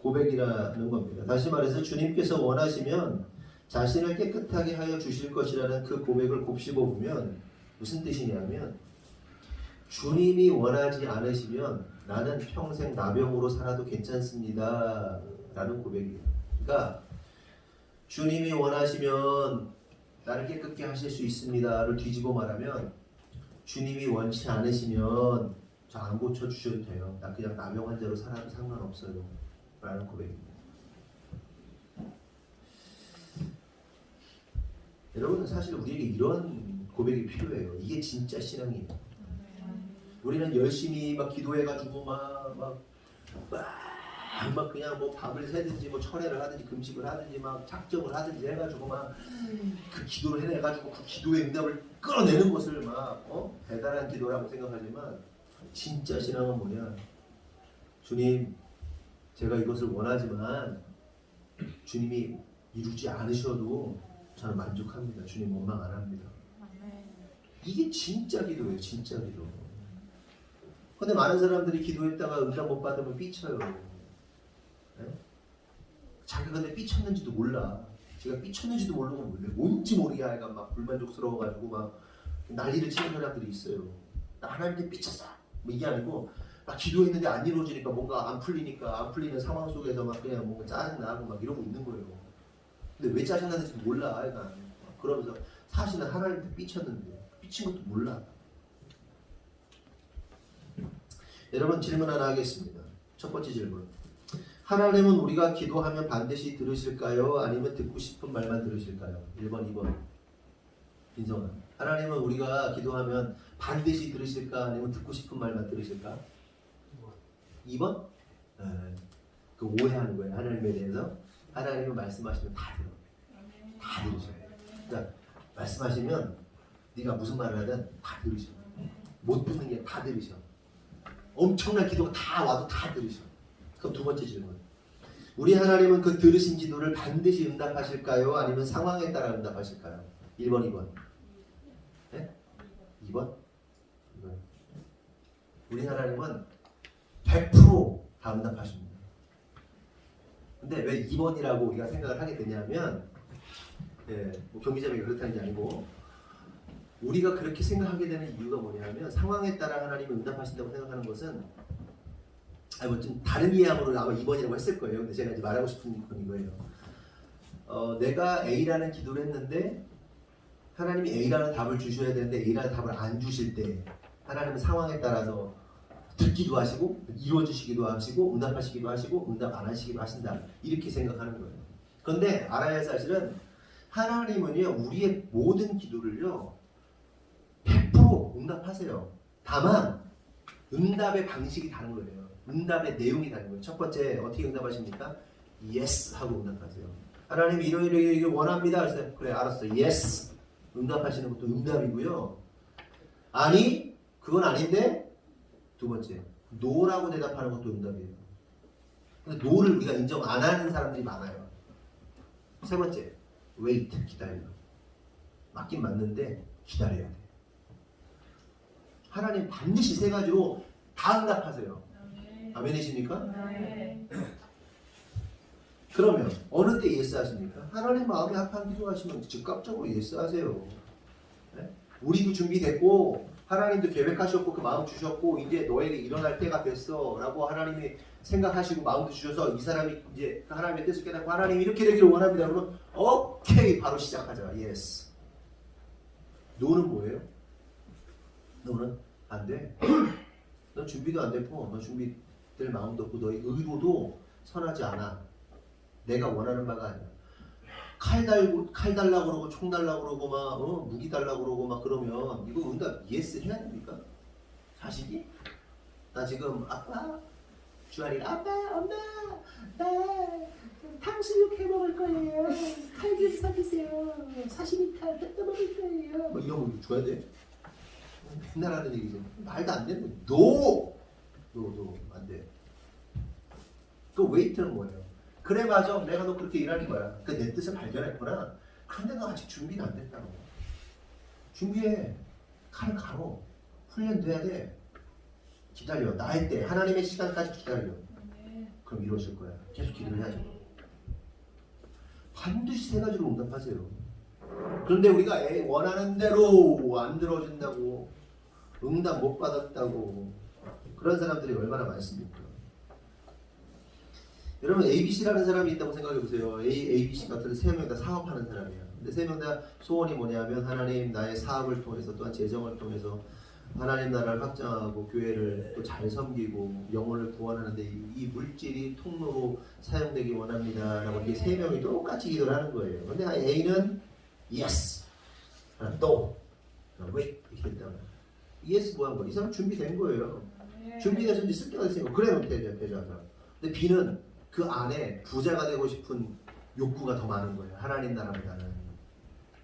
고백이라는 겁니다. 다시 말해서 주님께서 원하시면 자신을 깨끗하게 하여 주실 것이라는 그 고백을 곱씹어 보면 무슨 뜻이냐면 주님이 원하지 않으시면 나는 평생 나병으로 살아도 괜찮습니다 라는 고백이에요. 그러니까 주님이 원하시면 나를 깨끗게 하실 수 있습니다를 뒤집어 말하면 주님이 원치 않으시면 저 안 고쳐주셔도 돼요. 나 그냥 나병 환자로 살아도 상관없어요 라는 고백입니다. 여러분 사실 우리에게 이런 고백이 필요해요. 이게 진짜 신앙이에요. 우리는 열심히 막 기도해가지고 막 그냥 뭐 밤을 새든지 뭐 철회를 하든지 금식을 하든지 막 작정을 하든지 해가지고 막 그 기도를 해내가지고 그 기도의 응답을 끌어내는 것을 막 대단한 기도라고 생각하지만 진짜 신앙은 뭐냐? 주님 제가 이것을 원하지만 주님이 이루지 않으셔도 저는 만족합니다. 주님 원망 안 합니다. 이게 진짜 기도예요. 진짜 기도. 근데 많은 사람들이 기도했다가 응답 못 받으면 삐쳐요. 네? 자기가 근데 삐쳤는지도 몰라. 제가 삐쳤는지도 모르고 뭔지 모르게 아이가 막 불만족스러워가지고 막 난리를 치는 사람들이 있어요. 나 하나님께 삐쳤어. 뭐 이게 아니고 막 기도했는데 안 이루어지니까 뭔가 안 풀리니까 안 풀리는 상황 속에서 막 그냥 뭔가 짜증나고 막 이러고 있는 거예요. 근데 왜 짜증나는지 몰라 아이가. 그러면서 사실은 하나님한테 삐쳤는데 삐친 것도 몰라. 여러분 질문 하나 하겠습니다. 첫 번째 질문. 하나님은 우리가 기도하면 반드시 들으실까요? 아니면 듣고 싶은 말만 들으실까요? 1번, 2번. 인성아. 하나님은 우리가 기도하면 반드시 들으실까? 아니면 듣고 싶은 말만 들으실까? 2번? 네. 그 오해하는 거예요. 하나님에 대해서. 하나님은 말씀하시면 다 들어. 다 들으셔. 그러니까 말씀하시면 네가 무슨 말을 하든 다 들으셔. 못 듣는 게 다 들으셔. 엄청난 기도가 다 와도 다 들으셔. 그럼 두 번째 질문. 우리 하나님은 그 들으신 기도를 반드시 응답하실까요? 아니면 상황에 따라 응답하실까요? 1번, 2번. 네? 2번? 2번. 우리 하나님은 100%다 응답하십니다. 근데 왜 2번이라고 우리가 생각을 하게 되냐면 뭐 경기자매가 그렇다는 게 아니고 우리가 그렇게 생각하게 되는 이유가 뭐냐면 상황에 따라 하나님이 응답하신다고 생각하는 것은 뭐 좀 다른 이해함으로 아마 2번이라고 했을 거예요. 근데 제가 이제 말하고 싶은 건 이거예요. 내가 A라는 기도를 했는데 하나님이 A라는 답을 주셔야 되는데 A라는 답을 안 주실 때 하나님은 상황에 따라서 듣기도 하시고 이루어지시기도 하시고 응답하시기도 하시고 응답 안 하시기도 하신다. 이렇게 생각하는 거예요. 그런데 알아야 할 사실은 하나님은요 우리의 모든 기도를요 100% 응답하세요. 다만 응답의 방식이 다른 거예요. 응답의 내용이 다른 거예요. 첫 번째 어떻게 응답하십니까? Yes 하고 응답하세요. 하나님 이러이러이러 원합니다. 그래서 그래 알았어. Yes 응답하시는 것도 응답이고요. 아니 그건 아닌데 두 번째 No라고 대답하는 것도 응답이에요. 근데 No를 우리가 인정 안 하는 사람들이 많아요. 세 번째 Wait 기다려. 맞긴 맞는데 기다려야 돼. 하나님 반드시 세 가지로 다 응답하세요. 아멘이십니까? 네. 그러면 어느 때 예스 하십니까? 하나님 마음에 합한 기도하시면 즉각적으로 예스 하세요. 네? 우리도 준비됐고 하나님도 계획하셨고 그 마음 주셨고 이제 너에게 일어날 때가 됐어 라고 하나님이 생각하시고 마음도 주셔서 이 사람이 이제 하나님의 뜻을 깨닫고 하나님 이렇게 되기를 원합니다. 그러면 오케이 바로 시작하자. 예스. 노는 뭐예요? 너는 안 돼. 넌 준비도 안 됐고 너 준비될 마음도 없고 너의 의도도 선하지 않아. 내가 원하는 바가 아니야. 칼 달라고 그러고 총 달라고 그러고 막 무기 달라고 그러고 막 그러면 이거 응답 예스 해야 됩니까? 자식이? 나 지금 아빠 주아리가 아빠 엄마 나 탕수육 해 먹을 거예요. 칼 좀 사주세요. 사시미 칼 뜯어 먹을 거예요. 뭐 이런 거 줘야 돼? 맨날 하는 얘기죠. 말도 안 되는 노 안 돼. 그 웨이트는 뭐예요? 그래 맞아 내가 너 그렇게 일하는 거야. 그 내 뜻을 발견했구나. 그런데 너 아직 준비는 안 됐다고. 준비해. 칼을 갈어. 훈련돼야 돼. 기다려. 나의 때 하나님의 시간까지 기다려. 그럼 이루어질 거야. 계속 기도를 해야죠. 반드시 세 가지로 응답하세요. 그런데 우리가 원하는 대로 안 들어준다고 응답 못 받았다고 그런 사람들이 얼마나 많습니까? 여러분 ABC라는 사람이 있다고 생각해 보세요. ABC 같은 세 명 다 사업하는 사람이야. 근데 세 명 다 소원이 뭐냐면 하나님 나의 사업을 통해서 또한 재정을 통해서 하나님 나라를 확장하고 교회를 또 잘 섬기고 영혼을 구원하는데 이 물질이 통로로 사용되기 원합니다. 라고 이렇게 세 명이 똑같이 기도를 하는 거예요. 근데 A는 yes, 또 wait 이렇게 했다가 yes 뭐 한 거야? 이 사람 준비된 거예요. 준비돼서 이제 쓸 때가 있으니까 그래 되죠. 근데 B는 그 안에 부자가 되고 싶은 욕구가 더 많은 거예요. 하나님 나라보다는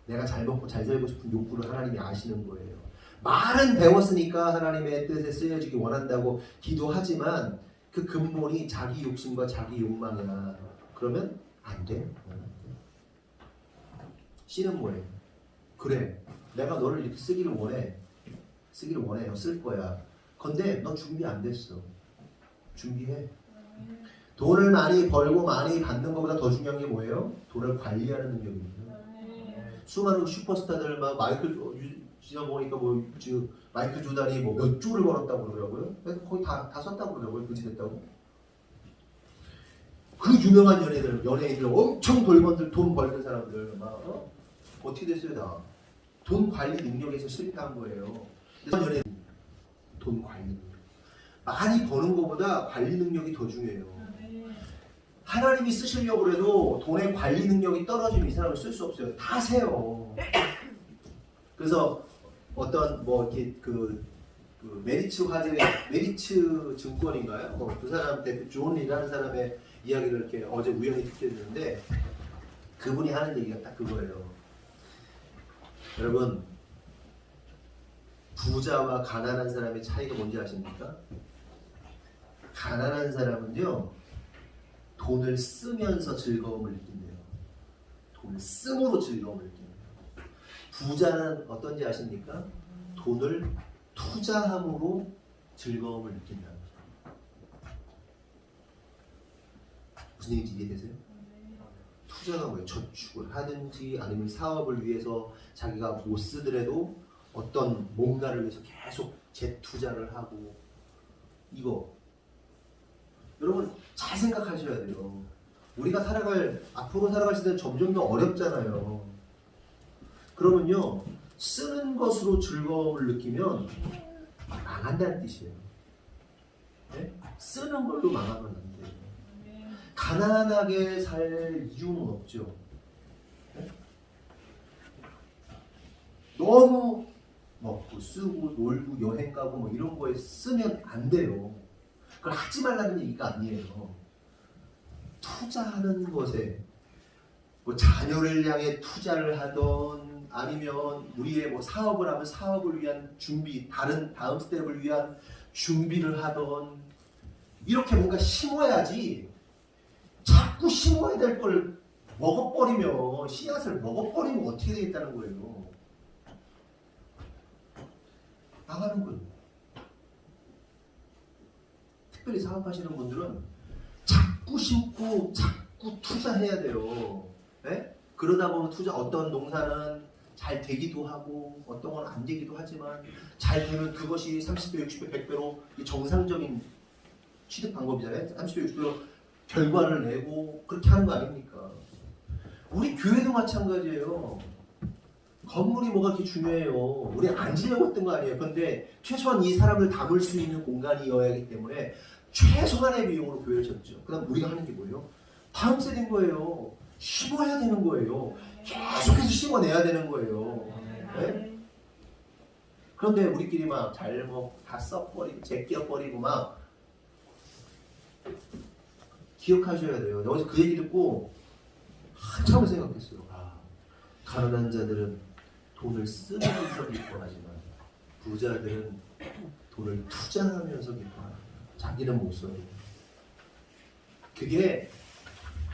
내가 잘 먹고 잘 살고 싶은 욕구를 하나님이 아시는 거예요. 말은 배웠으니까 하나님의 뜻에 쓰여지기 원한다고 기도하지만 그 근본이 자기 욕심과 자기 욕망이야. 그러면 안 돼. C는 뭐예요? 그래, 내가 너를 이렇게 쓰기를 원해. 너 쓸 거야. 근데 너 준비 안 됐어. 준비해. 돈을 많이 벌고 많이 받는 것보다 더 중요한 게 뭐예요? 돈을 관리하는 능력입니다. 수많은 슈퍼스타들 막 지나 보니까 뭐 지금 마이클 조단이 뭐 몇 조를 벌었다고 그러더라고요. 거의 다 썼다고 그러더라고요. 그지 됐다고. 그 유명한 연예인들 엄청 돈 벌던 사람들 막 어떻게 됐어요 다? 돈 관리 능력에서 실패한 거예요. 연예인 돈 관리 능력. 많이 버는 것보다 관리 능력이 더 중요해요. 하나님이 쓰시려고 해도 돈의 관리 능력이 떨어지면 이 사람을 쓸 수 없어요. 다 세요. 그래서 어떤 뭐 이렇게 그 메리츠 증권인가요? 뭐 그 사람 대표 존이라는 사람의 이야기를 이렇게 어제 우연히 듣게 됐는데 그분이 하는 얘기가 딱 그거예요. 여러분, 부자와 가난한 사람의 차이가 뭔지 아십니까? 가난한 사람은요, 돈을 쓰면서 즐거움을 느낀대요. 돈을 씀으로 즐거움을 느낀대요. 부자는 어떤지 아십니까? 돈을 투자함으로 즐거움을 느낀다. 무슨 얘기인지 이해되세요? 투자가 뭐예요? 저축을 하든지 아니면 사업을 위해서 자기가 못 쓰더라도 어떤 뭔가를 위해서 계속 재투자를 하고 이거 여러분 잘 생각하셔야 돼요. 우리가 앞으로 살아갈 시대는 점점 더 어렵잖아요. 그러면요 쓰는 것으로 즐거움을 느끼면 망한다는 뜻이에요. 네? 쓰는 걸로 망하면 안 돼요. 가난하게 살 이유는 없죠. 네? 너무 먹고 쓰고 놀고 여행 가고 뭐 이런 거에 쓰면 안 돼요. 그걸 하지 말라는 얘기가 아니에요. 투자하는 것에 뭐 자녀를 향해 투자를 하던 아니면 우리의 뭐 사업을 하면 사업을 위한 준비, 다음 스텝을 위한 준비를 하던 이렇게 뭔가 심어야지. 자꾸 심어야 될 걸 먹어버리면 씨앗을 먹어버리면 어떻게 되겠다는 거예요. 나가는 거예요. 특별히 사업하시는 분들은 자꾸 심고 자꾸 투자해야 돼요. 네? 그러다 보면 어떤 농사는 잘 되기도 하고 어떤 건 안 되기도 하지만 잘 되면 그것이 30배, 60배, 100배로 정상적인 취득 방법이잖아요. 30배, 60배로 결과를 내고 그렇게 하는 거 아닙니까? 우리 교회도 마찬가지예요. 건물이 뭐가 그렇게 중요해요. 우리 안 지려고 했던 거 아니에요. 그런데 최소한 이 사람을 담을 수 있는 공간이어야 하기 때문에 최소한의 비용으로 교회를 쳤죠. 그 다음 우리가 하는 게 뭐예요? 다음 세대인 거예요. 심어야 되는 거예요. 계속해서 심어내야 되는 거예요. 네? 그런데 우리끼리 막 다 써버리고 제껴버리고 막 기억하셔야 돼요. 어제 그 얘기 듣고 한참을 생각했어요. 가난한 자들은 돈을 쓰면서 기뻐하지만 부자들은 돈을 투자하면서 기뻐합니다. 자기는 못 써요. 그게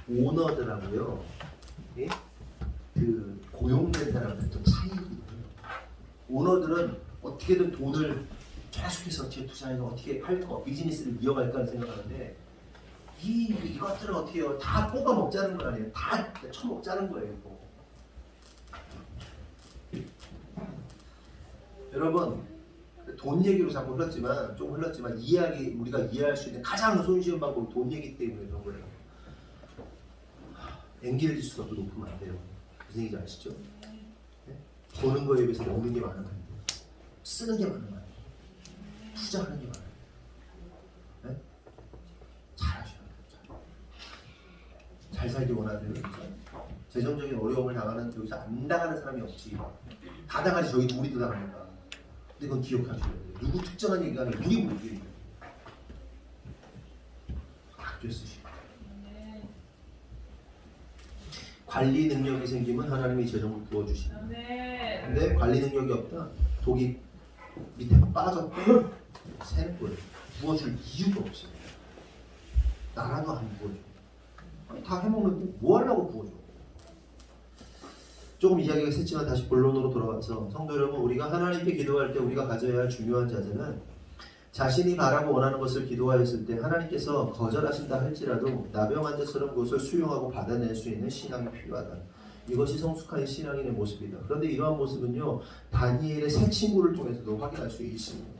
오너들하고요. 예? 그 고용된 사람들 좀 차이거든요. 오너들은 어떻게든 돈을 계속해서 재투자해서 어떻게 할까 비즈니스를 이어갈까 생각하는데 이것들은 어떻게 해요? 다 뽑아 먹자는 거 아니에요. 다 처먹자는 거예요. 뭐. 여러분 돈 얘기로 자꾸 흘렀지만 우리가 이해할 수 있는 가장 손쉬운 방법이 돈 얘기 때문에 그런 거예요. 엔겔 지수가 더 높으면 안 돼요. 무슨 얘기인지 아시죠? 네? 버는 거에 비해서 먹는 게 많으면 안 돼요. 쓰는 게 많으면 안 돼요. 투자하는 게 많아요. 네? 잘하셔야 돼요. 잘 살기 원하는 여기서 재정적인 어려움을 당하는 여기서 안 당하는 사람이 없지. 다 당하지. 우리도 당합니다. 근데 그건 기억하셔야 돼요. 누구 특정한 얘기가 아니라 우리 모두에게 아껴 쓰시고 관리 능력이 생기면 하나님이 재정을 부어주십니다. 근데 관리 능력이 없다. 독이 밑에 빠졌고 새는 거예요. 부어줄 이유가 없어요. 나라도 안 부어줘. 아니, 다 해먹는데 뭐 하려고 부어줘. 조금 이야기가 샜지만 다시 본론으로 돌아와서 성도 여러분, 우리가 하나님께 기도할 때 우리가 가져야 할 중요한 자세는 자신이 바라고 원하는 것을 기도하였을 때 하나님께서 거절하신다 할지라도 나병 환자처럼 그것을 수용하고 받아낼 수 있는 신앙이 필요하다. 이것이 성숙한 신앙인의 모습이다. 그런데 이러한 모습은요, 다니엘의 새 친구를 통해서도 확인할 수 있습니다.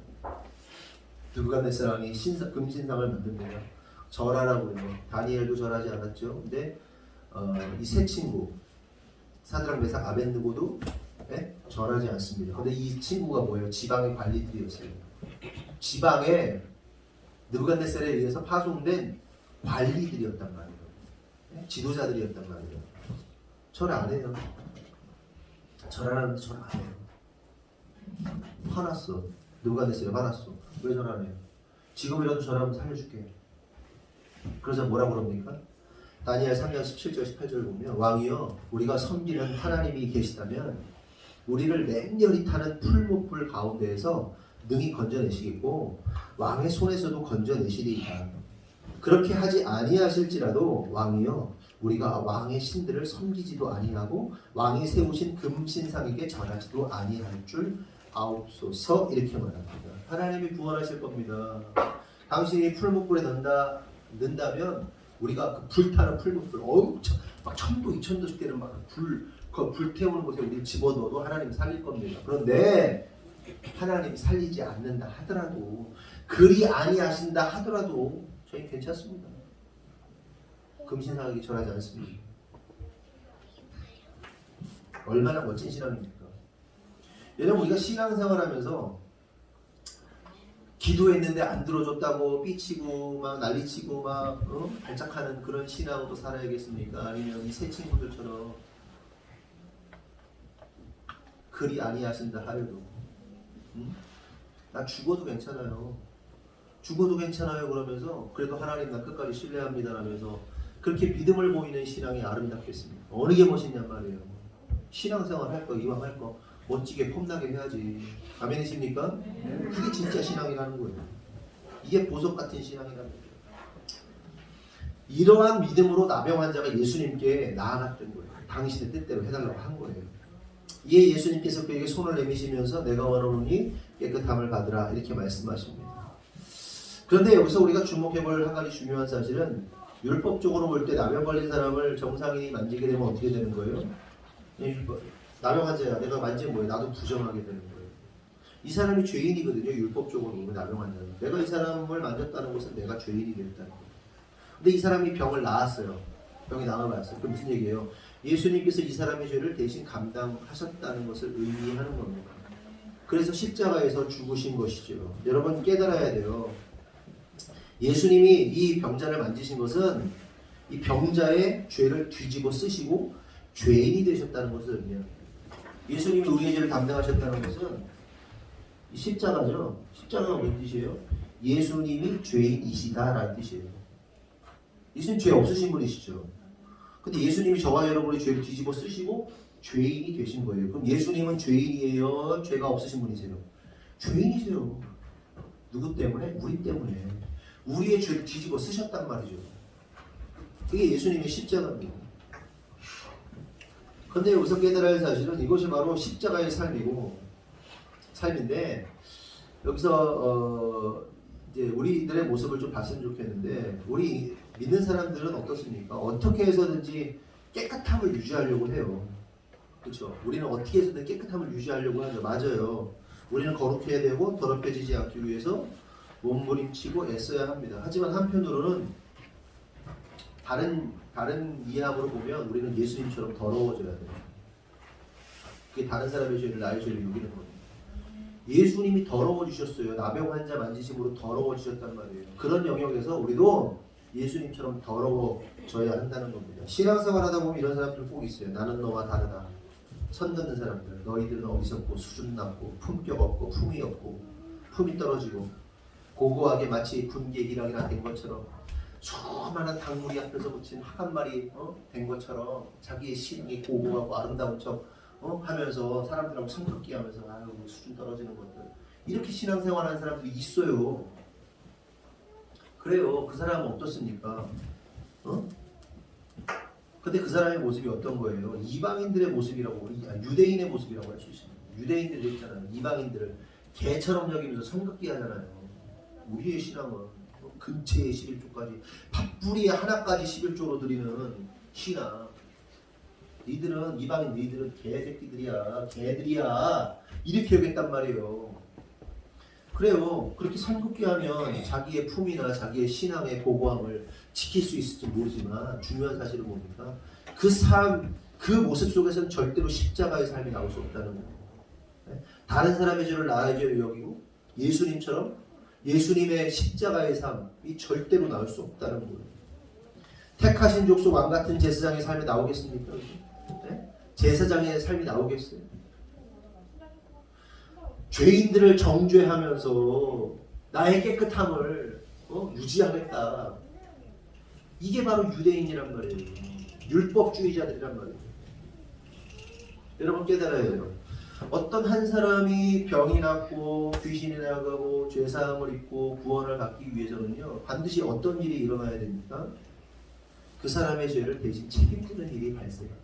느부갓네살이 금신상을 만듭니다. 절하라고 해요. 다니엘도 절하지 않았죠. 근데 이 새 친구 사드락 메삭 아벳느고도 절하지 않습니다. 근데 이 친구가 뭐예요? 지방의 관리들이었어요. 지방에 느부갓네살에 의해서 파송된 관리들이었단 말이에요. 지도자들이었단 말이에요. 절 안 해요. 절하라는데 절 안 해요. 화났어. 느부갓네살이 화났어. 왜 절 안 해요? 지금이라도 절하면 살려줄게. 그래서 뭐라고 그럽니까? 다니엘 3장 17절 18절 보면 왕이여 우리가 섬기는 하나님이 계시다면 우리를 맹렬히 타는 풀무불 가운데에서 능히 건져내시겠고 왕의 손에서도 건져내시리이다. 그렇게 하지 아니하실지라도 왕이여 우리가 왕의 신들을 섬기지도 아니하고 왕이 세우신 금신상에게 절하지도 아니할 줄 아옵소서. 이렇게 말합니다. 하나님이 구원하실 겁니다. 당신이 풀무불에 넣는다면 우리가 그 불타는 풀무불 엄청 막 1000도 2000도씩 되는 막 불태우는 곳에 우리를 집어넣어도 하나님 살릴 겁니다. 그런데 하나님이 살리지 않는다 하더라도 그리 아니하신다 하더라도 저희 괜찮습니다. 금신상에게 절하지 않습니다. 얼마나 멋진 신앙입니까? 여러분 우리가 신앙생활하면서 기도했는데 안 들어줬다고 삐치고 막 난리치고 막 발작하는 그런 신앙으로 살아야겠습니까? 아니면 이 새 친구들처럼 그리 아니하신다 하여도 나 죽어도 괜찮아요. 죽어도 괜찮아요 그러면서 그래도 하나님 나 끝까지 신뢰합니다 라면서 그렇게 믿음을 보이는 신앙이 아름답겠습니다. 어느 게 멋있냔 말이에요. 신앙생활 할 거 이왕 할 거 멋지게 폼나게 해야지. 아멘이십니까? 그게 진짜 신앙이라는 거예요. 이게 보석 같은 신앙이라는 거예요. 이러한 믿음으로 나병 환자가 예수님께 나아갔던 거예요. 당신의 뜻대로 해달라고 한 거예요. 이에 예수님께서 그에게 손을 내미시면서 내가 원하노니 깨끗함을 받으라 이렇게 말씀하십니다. 그런데 여기서 우리가 주목해볼 한 가지 중요한 사실은 율법적으로 볼 때 나병 걸린 사람을 정상인이 만지게 되면 어떻게 되는 거예요? 나병 환자야. 내가 만지면 뭐예요? 나도 부정하게 되는 거예요. 이 사람이 죄인이거든요. 율법적으로 보면 나병 환자는. 내가 이 사람을 만졌다는 것은 내가 죄인이 되었다는 거예요. 근데 이 사람이 병을 나았어요. 병이 나아봤어요. 그럼 무슨 얘기예요? 예수님께서 이 사람의 죄를 대신 감당하셨다는 것을 의미하는 겁니다. 그래서 십자가에서 죽으신 것이죠. 여러분 깨달아야 돼요. 예수님이 이 병자를 만지신 것은 이 병자의 죄를 뒤집어 쓰시고 죄인이 되셨다는 것을 의미합니다. 예수님이 우리의 죄를 담당하셨다는 것은 이 십자가죠. 십자가가 무슨 뜻이에요? 예수님이 죄인이시다라는 뜻이에요. 예수님 죄 없으신 분이시죠. 근데 예수님이 저와 여러분의 죄를 뒤집어 쓰시고 죄인이 되신 거예요. 그럼 예수님은 죄인이에요? 죄가 없으신 분이세요? 죄인이세요. 누구 때문에? 우리 때문에. 우리의 죄를 뒤집어 쓰셨단 말이죠. 그게 예수님의 십자가입니다. 그런데 여기서 깨달아야 할 사실은 이것이 바로 십자가의 삶인데 여기서 이제 우리들의 모습을 좀 봤으면 좋겠는데 우리 믿는 사람들은 어떻습니까? 어떻게 해서든지 깨끗함을 유지하려고 해요. 그렇죠? 우리는 어떻게 해서든 깨끗함을 유지하려고 하죠. 맞아요. 우리는 거룩해야 되고 더럽혀지지 않기 위해서 몸부림치고 애써야 합니다. 하지만 한편으로는 다른 이해함으로 보면 우리는 예수님처럼 더러워져야 돼요. 그게 다른 사람의 죄를 나의 죄를 여기는 겁니다. 예수님이 더러워지셨어요. 나병 환자 만지심으로 더러워지셨단 말이에요. 그런 영역에서 우리도 예수님처럼 더러워져야 한다는 겁니다. 신앙생활 하다 보면 이런 사람들 꼭 있어요. 나는 너와 다르다. 선 긋는 사람들. 너희들은 어리석고 수준 낮고 품격 없고 품위 없고 품이 떨어지고 고고하게 마치 분계 일학이나 된 것처럼 수많은 닭무리 앞에서 붙인 학 한 마리 된 것처럼 자기의 신앙이 고고하고 아름다운 척 하면서 사람들하고 성격기 하면서 아유 수준 떨어지는 것들 이렇게 신앙생활하는 사람들이 있어요. 그래요. 그 사람은 어떻습니까? 어? 근데 그 사람의 모습이 어떤 거예요? 이방인들의 모습이라고, 유대인의 모습이라고 할 수 있습니다. 유대인들이 있잖아요. 이방인들을 개처럼 여기면서 선긋기 하잖아요. 우리의 신앙은 근체의 11조까지 팥뿌리 하나까지 11조로 드리는 신앙. 니들은 이방인 니들은 개새끼들이야, 개들이야, 이렇게 여겼단 말이에요. 그래요. 그렇게 선긋기 하면 자기의 품이나 자기의 신앙의 고고함을 지킬 수 있을지 모르지만 중요한 사실은 뭡니까? 그 삶, 그 모습 속에서는 절대로 십자가의 삶이 나올 수 없다는 거예요. 다른 사람의 죄를 나의 죄로 여기고 예수님처럼 예수님의 십자가의 삶이 절대로 나올 수 없다는 거예요. 택하신 족속 왕같은 제사장의 삶이 나오겠습니까? 네? 제사장의 삶이 나오겠어요? 죄인들을 정죄하면서 나의 깨끗함을 유지하겠다. 이게 바로 유대인이란 말이에요. 율법주의자들이란 말이에요. 여러분 깨달아야 돼요. 어떤 한 사람이 병이 낫고 귀신이 나가고 죄사함을 입고 구원을 받기 위해서는요, 반드시 어떤 일이 일어나야 됩니까? 그 사람의 죄를 대신 책임지는 일이 발생합니다.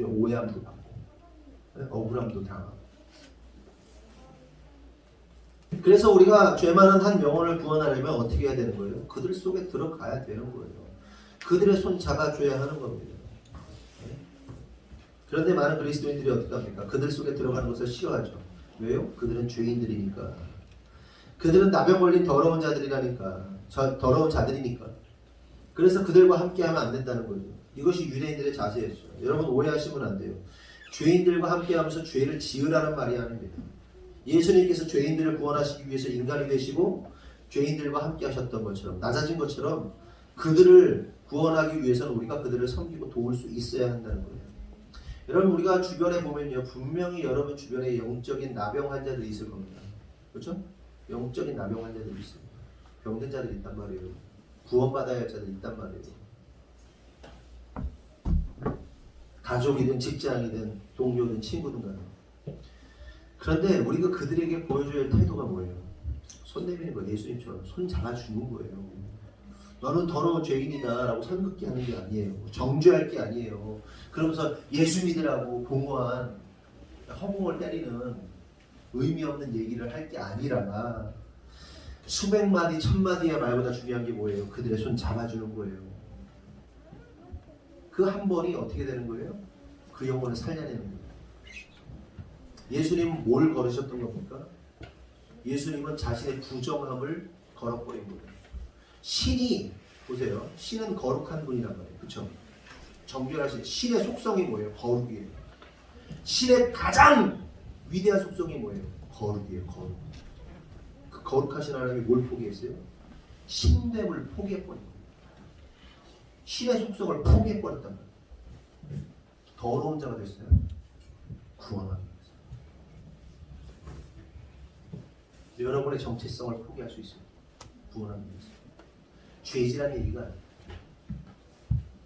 오해함도 받고 억울함도 당하고. 그래서 우리가 죄 많은 한 영혼을 구원하려면 어떻게 해야 되는 거예요? 그들 속에 들어가야 되는 거예요. 그들의 손 잡아줘야 하는 겁니다. 그런데 많은 그리스도인들이 어떻게 합니까? 그들 속에 들어가는 것을 싫어하죠. 왜요? 그들은 죄인들이니까. 그들은 나병 걸린 더러운 자들이라니까. 더러운 자들이니까. 그래서 그들과 함께하면 안 된다는 거죠. 이것이 유대인들의 자세였죠. 여러분 오해하시면 안 돼요. 죄인들과 함께하면서 죄를 지으라는 말이 아닙니다. 예수님께서 죄인들을 구원하시기 위해서 인간이 되시고 죄인들과 함께 하셨던 것처럼 낮아진 것처럼 그들을 구원하기 위해서는 우리가 그들을 섬기고 도울 수 있어야 한다는 거예요. 여러분 우리가 주변에 보면요, 분명히 여러분 주변에 영적인 나병 환자들이 있을 겁니다. 그렇죠? 영적인 나병 환자들이 있어요. 병든 자들이 있단 말이에요. 구원받아야 할 자들이 있단 말이에요. 가족이든 직장이든 동료든 친구든 간에. 그런데 우리가 그들에게 보여줘야 할 태도가 뭐예요? 손 내미는 거예요. 예수님처럼 손 잡아주는 거예요. 너는 더러운 죄인이다 라고 선긋기 하는 게 아니에요. 정죄할 게 아니에요. 그러면서 예수 믿으라고 공허한 허공을 때리는 의미 없는 얘기를 할 게 아니라 수백 마디 천 마디의 말보다 중요한 게 뭐예요? 그들의 손 잡아주는 거예요. 그 한 번이 어떻게 되는 거예요? 그 영혼을 살려내는 거예요. 예수님은 뭘 걸으셨던 겁니까? 예수님은 자신의 부정함을 걸어버린 거예요. 신이, 보세요. 신은 거룩한 분이란 말이에요. 그렇죠? 정결하신 신의 속성이 뭐예요? 거룩이에요. 신의 가장 위대한 속성이 뭐예요? 거룩이에요. 거룩. 그 거룩하신 하나님이 뭘 포기했어요? 신됨을 포기해버린 거예요. 신의 속성을 포기해버렸단 말이에요. 더러운 자가 됐어요. 구원하기 위해서. 여러분의 정체성을 포기할 수 있어요. 구원하기 위해서. 죄지라는 얘기가 아니에요.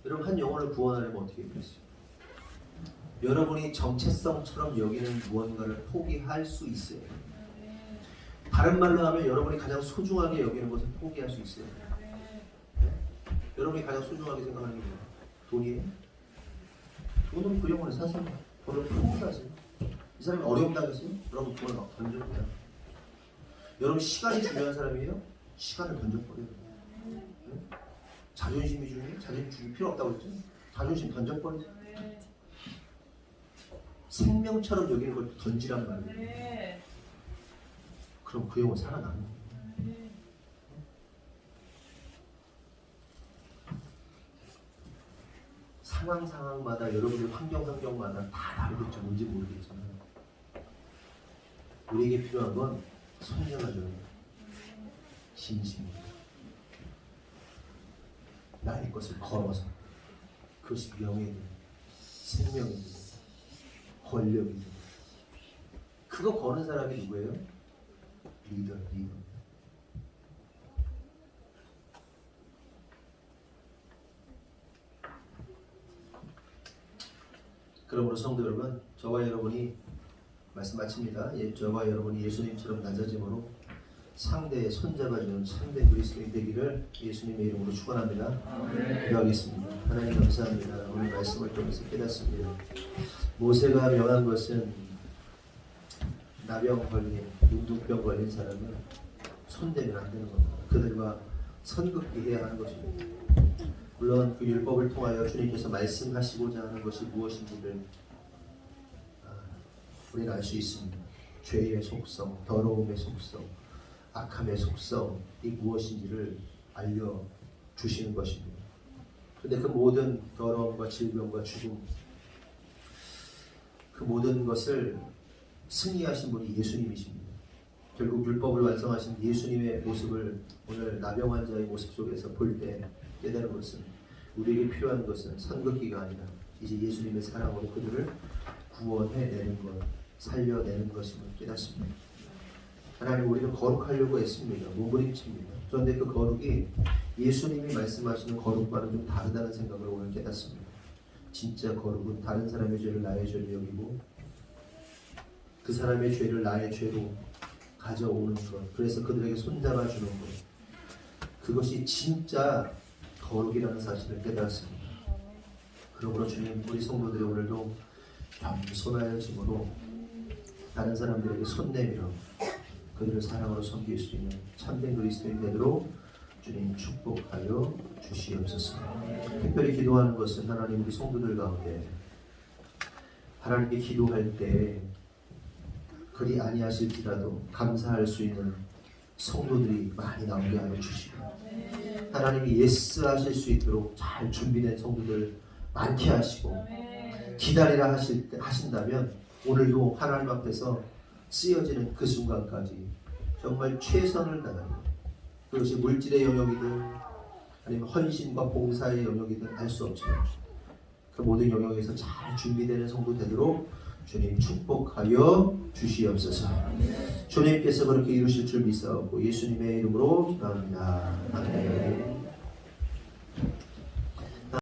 여러분 한 영혼을 구원하려면 어떻게 되겠어요? 여러분이 정체성처럼 여기는 무언가를 포기할 수 있어요. 다른 말로 하면 여러분이 가장 소중하게 여기는 것을 포기할 수 있어요. 네? 여러분이 가장 소중하게 생각하는 게 뭐예요? 돈이에요? 돈은 그 영혼을 사세요. 돈을 포기하세요. 이 사람이 어려움 당했어요? 여러분 돈을 막 던져버려요. 여러분 시간이 중요한 사람이에요? 시간을 던져버려요. 네? 자존심이 중요해요? 자존심 주기 필요 없다고 했죠? 자존심 던져버리죠. 생명처럼 여기는 걸 던지란 말이에요. 그럼 그 영혼 살아나는 거예요. 상황마다 여러분의 환경마다 다 다르겠죠. 뭔지 모르겠지만 우리에게 필요한 건 선량하죠. 진심입니다. 나의 것을 걸어서 그것이 명예든 생명이든 권력이든 그거 거는 사람이 누구예요? 리더. 그러므로 성도 여러분, 저와 여러분이 말씀 마칩니다. 저와 여러분이 예수님처럼 낮아짐으로 상대의 손잡아주는 참된 그리스도인 되기를 예수님의 이름으로 축원합니다. 기도하겠습니다. 하나님 감사합니다. 오늘 말씀을 통해서 깨닫습니다. 모세가 명한 것은 나병 걸린, 문둥병 걸린 사람은 손대면 안 되는 겁니다. 그들과 선긋기 해야 하는 것입니다. 물론 그 율법을 통하여 주님께서 말씀하시고자 하는 것이 무엇인지를 우리는 알 수 있습니다. 죄의 속성, 더러움의 속성, 악함의 속성이 무엇인지를 알려주시는 것입니다. 그런데 그 모든 더러움과 질병과 죽음, 그 모든 것을 승리하신 분이 예수님이십니다. 결국 율법을 완성하신 예수님의 모습을 오늘 나병 환자의 모습 속에서 볼 때 깨달은 것은, 우리에게 필요한 것은 선긋기가 아니라 이제 예수님의 사랑으로 그들을 구원해내는 것, 살려내는 것임을 깨닫습니다. 하나님, 우리는 거룩하려고 했습니다. 몸부림칩니다. 그런데 그 거룩이 예수님이 말씀하시는 거룩과는 좀 다르다는 생각을 오늘 깨닫습니다. 진짜 거룩은 다른 사람의 죄를 나의 죄로 여기고 그 사람의 죄를 나의 죄로 가져오는 것, 그래서 그들에게 손잡아 주는 것, 그것이 진짜 거룩이라는 사실을 깨달았습니다. 그러므로 주님, 우리 성도들이 오늘도 겸손하여 짐으로 다른 사람들에게 손 내밀어 그들을 사랑으로 섬길 수 있는 참된 그리스도인 되도록 주님 축복하여 주시옵소서. 특별히 기도하는 것은 하나님, 우리 성도들 가운데 하나님께 기도할 때 그리 아니하실지라도 감사할 수 있는 성도들이 많이 나오게 하여 주시고, 하나님이 예스 하실 수 있도록 잘 준비된 성도들 많게 하시고, 기다리라 하신다면 오늘도 하나님 앞에서 쓰여지는 그 순간까지 정말 최선을 다하여, 그것이 물질의 영역이든 아니면 헌신과 봉사의 영역이든 알 수 없지만 그 모든 영역에서 잘 준비되는 성도 되도록 주님 축복하여 주시옵소서. 주님께서 그렇게 이루실 줄 믿사옵고 예수님의 이름으로 기도합니다. 아멘.